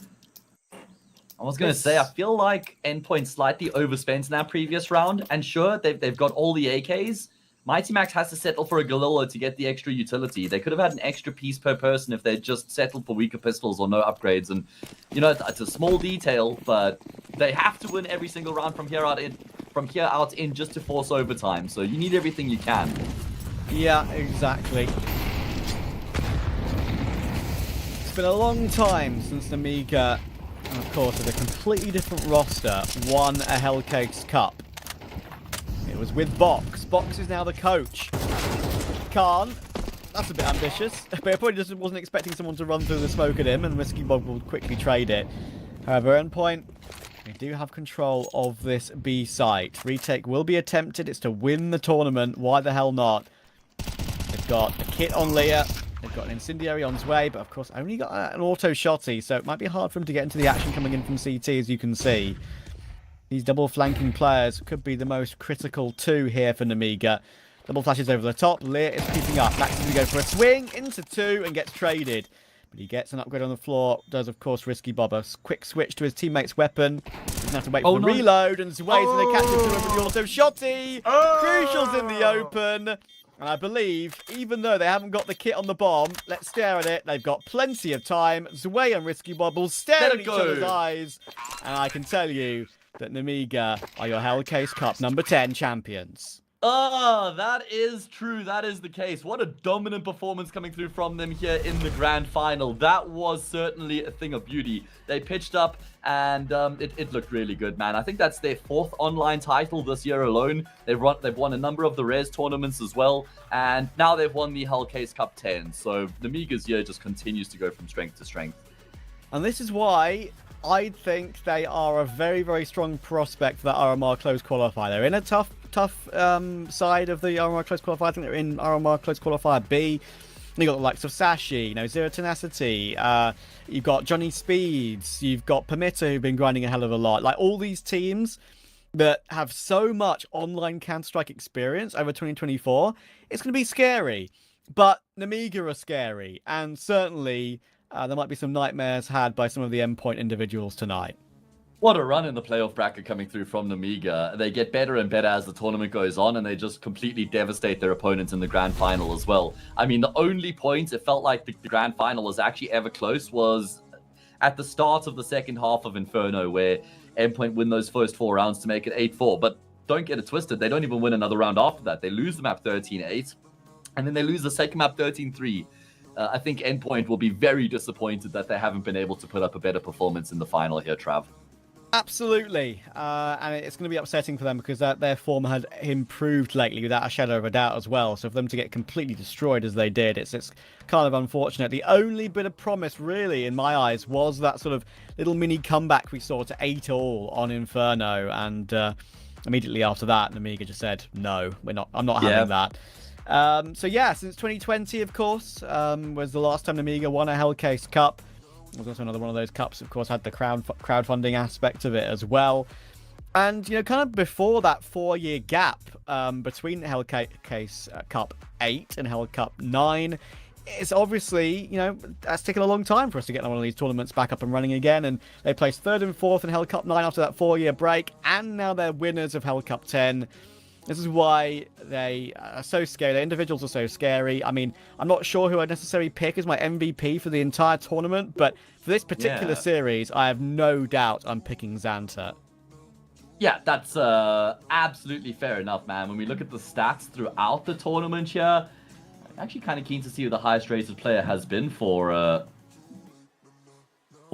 I was going to say, I feel like Endpoint slightly overspent in that previous round, and sure, they've got all the AKs. Mighty Max has to settle for a Galila to get the extra utility. They could have had an extra piece per person if they'd just settled for weaker pistols or no upgrades. And, you know, it's a small detail, but they have to win every single round from here out in just to force overtime. So you need everything you can. Yeah, exactly. It's been a long time since Amiga, and of course with a completely different roster, won a Hellcup Cup. It was with Box. Box is now the coach. Khan, that's a bit ambitious, but I probably just wasn't expecting someone to run through the smoke at him, and Risky Bob will quickly trade it. However, Endpoint, we do have control of this B site. Retake will be attempted. It's to win the tournament. Why the hell not? They've got a kit on Leah. They've got an incendiary on his way, but of course only got an auto shotty, so it might be hard for him to get into the action coming in from CT, as you can see. These double flanking players could be the most critical 2 here for Amiga. Double flashes over the top. Lear is keeping up. Max is going to go for a swing into 2 and gets traded. But he gets an upgrade on the floor. Does, of course, Risky Bob. A quick switch to his teammate's weapon. Doesn't have to wait for the reload. And Zway's going to catch him with the auto shotty. Crucial's in the open. And I believe, even though they haven't got the kit on the bomb, let's stare at it. They've got plenty of time. Zway and Risky Bob will stare at each other's eyes. And I can tell you that Amiga are your Hellcup number 10 champions. Oh, that is true. That is the case. What a dominant performance coming through from them here in the grand final. That was certainly a thing of beauty. They pitched up, and it looked really good, man. I think that's their 4th online title this year alone. They've won a number of the Res tournaments as well, and now they've won the Hellcup 10. So Amiga's year just continues to go from strength to strength. And this is why I think they are a very, very strong prospect for that RMR Close Qualifier. They're in a tough side of the RMR Close Qualifier. I think they're in RMR Close Qualifier B. You've got the likes of Sashi, you know, Zero Tenacity. You've got Johnny Speeds. You've got Permitter, who've been grinding a hell of a lot. Like, all these teams that have so much online Counter-Strike experience over 2024, it's going to be scary. But Amiga are scary, and certainly there might be some nightmares had by some of the Endpoint individuals tonight. What a run in the playoff bracket coming through from Amiga. They get better and better as the tournament goes on, and they just completely devastate their opponents in the grand final as well. I mean, the only point it felt like the grand final was actually ever close was at the start of the second half of Inferno, where Endpoint win those first 4 rounds to make it 8-4. But don't get it twisted, they don't even win another round after that. They lose the map 13-8, and then they lose the second map 13-3. I think Endpoint will be very disappointed that they haven't been able to put up a better performance in the final here, Trav. Absolutely, and it's going to be upsetting for them because their form had improved lately without a shadow of a doubt as well. So for them to get completely destroyed as they did, it's kind of unfortunate. The only bit of promise, really, in my eyes, was that sort of little mini comeback we saw to 8-all on Inferno, and immediately after that, Amiga just said, "No, I'm not having that." So yeah, since 2020, of course, was the last time Amiga won a Hellcase Cup. It was also another one of those cups, of course, had the crowdfunding aspect of it as well. And, you know, kind of before that 4-year gap between Hellcase Cup 8 and Hellcup 9, it's obviously, you know, that's taken a long time for us to get one of these tournaments back up and running again. And they placed 3rd and 4th in Hellcup 9 after that 4-year break. And now they're winners of Hellcup 10. This is why they are so scary. The individuals are so scary. I mean, I'm not sure who I'd necessarily pick as my MVP for the entire tournament, but for this particular series, I have no doubt I'm picking Xanta. Yeah, that's absolutely fair enough, man. When we look at the stats throughout the tournament here, I'm actually kind of keen to see who the highest rated player has been for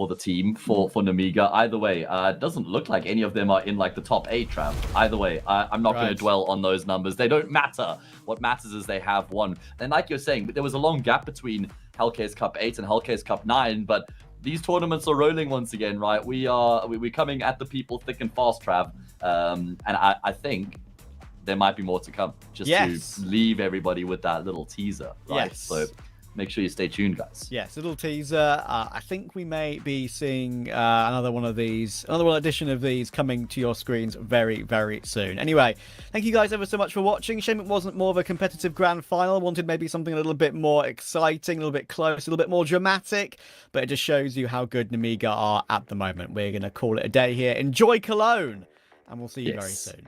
the team, for Namiga. Either way, it doesn't look like any of them are in like the top 8, Trav. Either way, I'm not going to dwell on those numbers. They don't matter. What matters is they have won. And like you're saying, there was a long gap between Hellcase Cup 8 and Hellcase Cup 9, but these tournaments are rolling once again, right? We're coming at the people thick and fast, Trav. And I think there might be more to come, just to leave everybody with that little teaser, right? Yes. So make sure you stay tuned, guys. Yes, a little teaser. I think we may be seeing another one edition of these coming to your screens very, very soon. Anyway, thank you guys ever so much for watching. Shame it wasn't more of a competitive grand final. Wanted maybe something a little bit more exciting, a little bit close, a little bit more dramatic. But it just shows you how good Namiga are at the moment. We're going to call it a day here. Enjoy Cologne, and we'll see you very soon.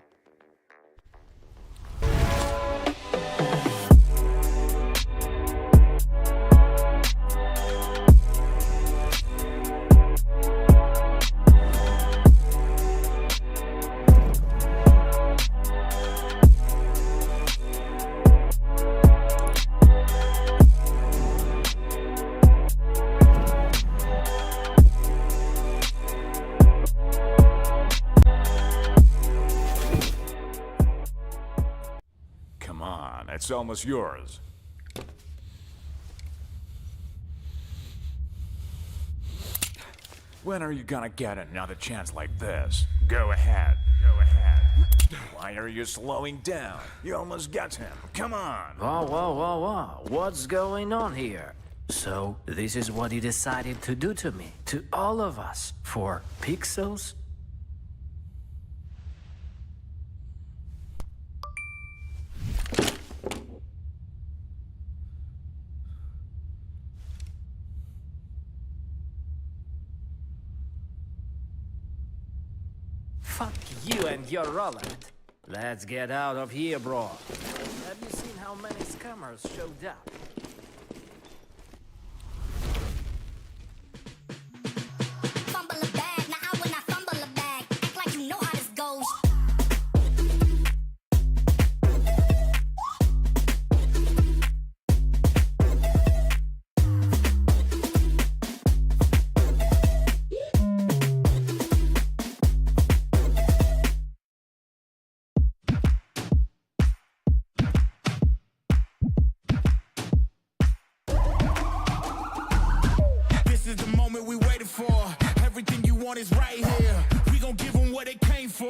It's almost yours. When are you gonna get another chance like this? Go ahead. Go ahead. Why are you slowing down? You almost got him. Come on. Whoa. What's going on here? So, this is what you decided to do to me, to all of us, for pixels? Fuck you and your Roland. Let's get out of here, bro. Have you seen how many scammers showed up? Fumble a bag, now I will not fumble a bag. Act like you know how this goes. Is right here. We gon' give them what they came for.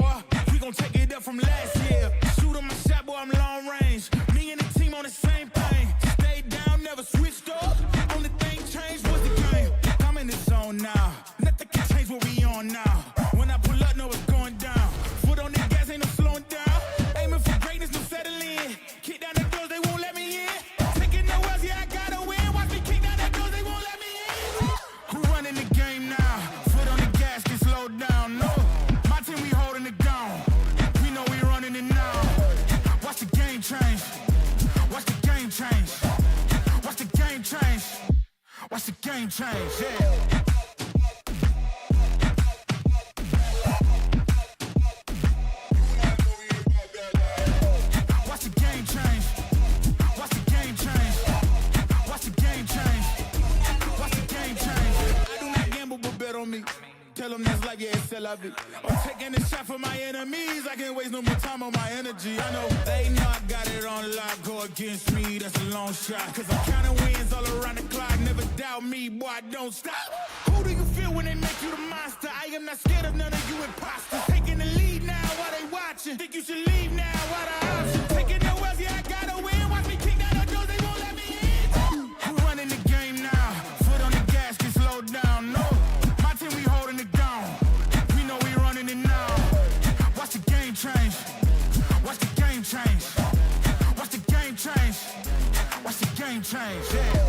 We gon' take it up from last year. Shoot 'em my shot, boy, I'm long range. Me and the team on the same thing. Stayed down, never switched up. Only thing changed was the game. I'm in the zone now. Nothing can change what we on now. When I pull up, know it's going down. Foot on the gas. game change, yeah. Tell them that's like, yeah, it's still love it. I'm taking a shot for my enemies. I can't waste no more time on my energy. I know they know I got it on lock. Go against me, that's a long shot. Cause I'm counting wins all around the clock. Never doubt me, boy, I don't stop. Who do you feel when they make you the monster? I am not scared of none of you imposters. Taking the lead now while they watching. Think you should leave now while the option. Taking no else, yeah, I gotta win. Watch me kick down the doors, they won't let me in. Who running the game now? Foot on the gas, can slow down, no. We holding it down. We know we running it now. Watch the game change. Watch the game change. Watch the game change. Watch the game change. Yeah.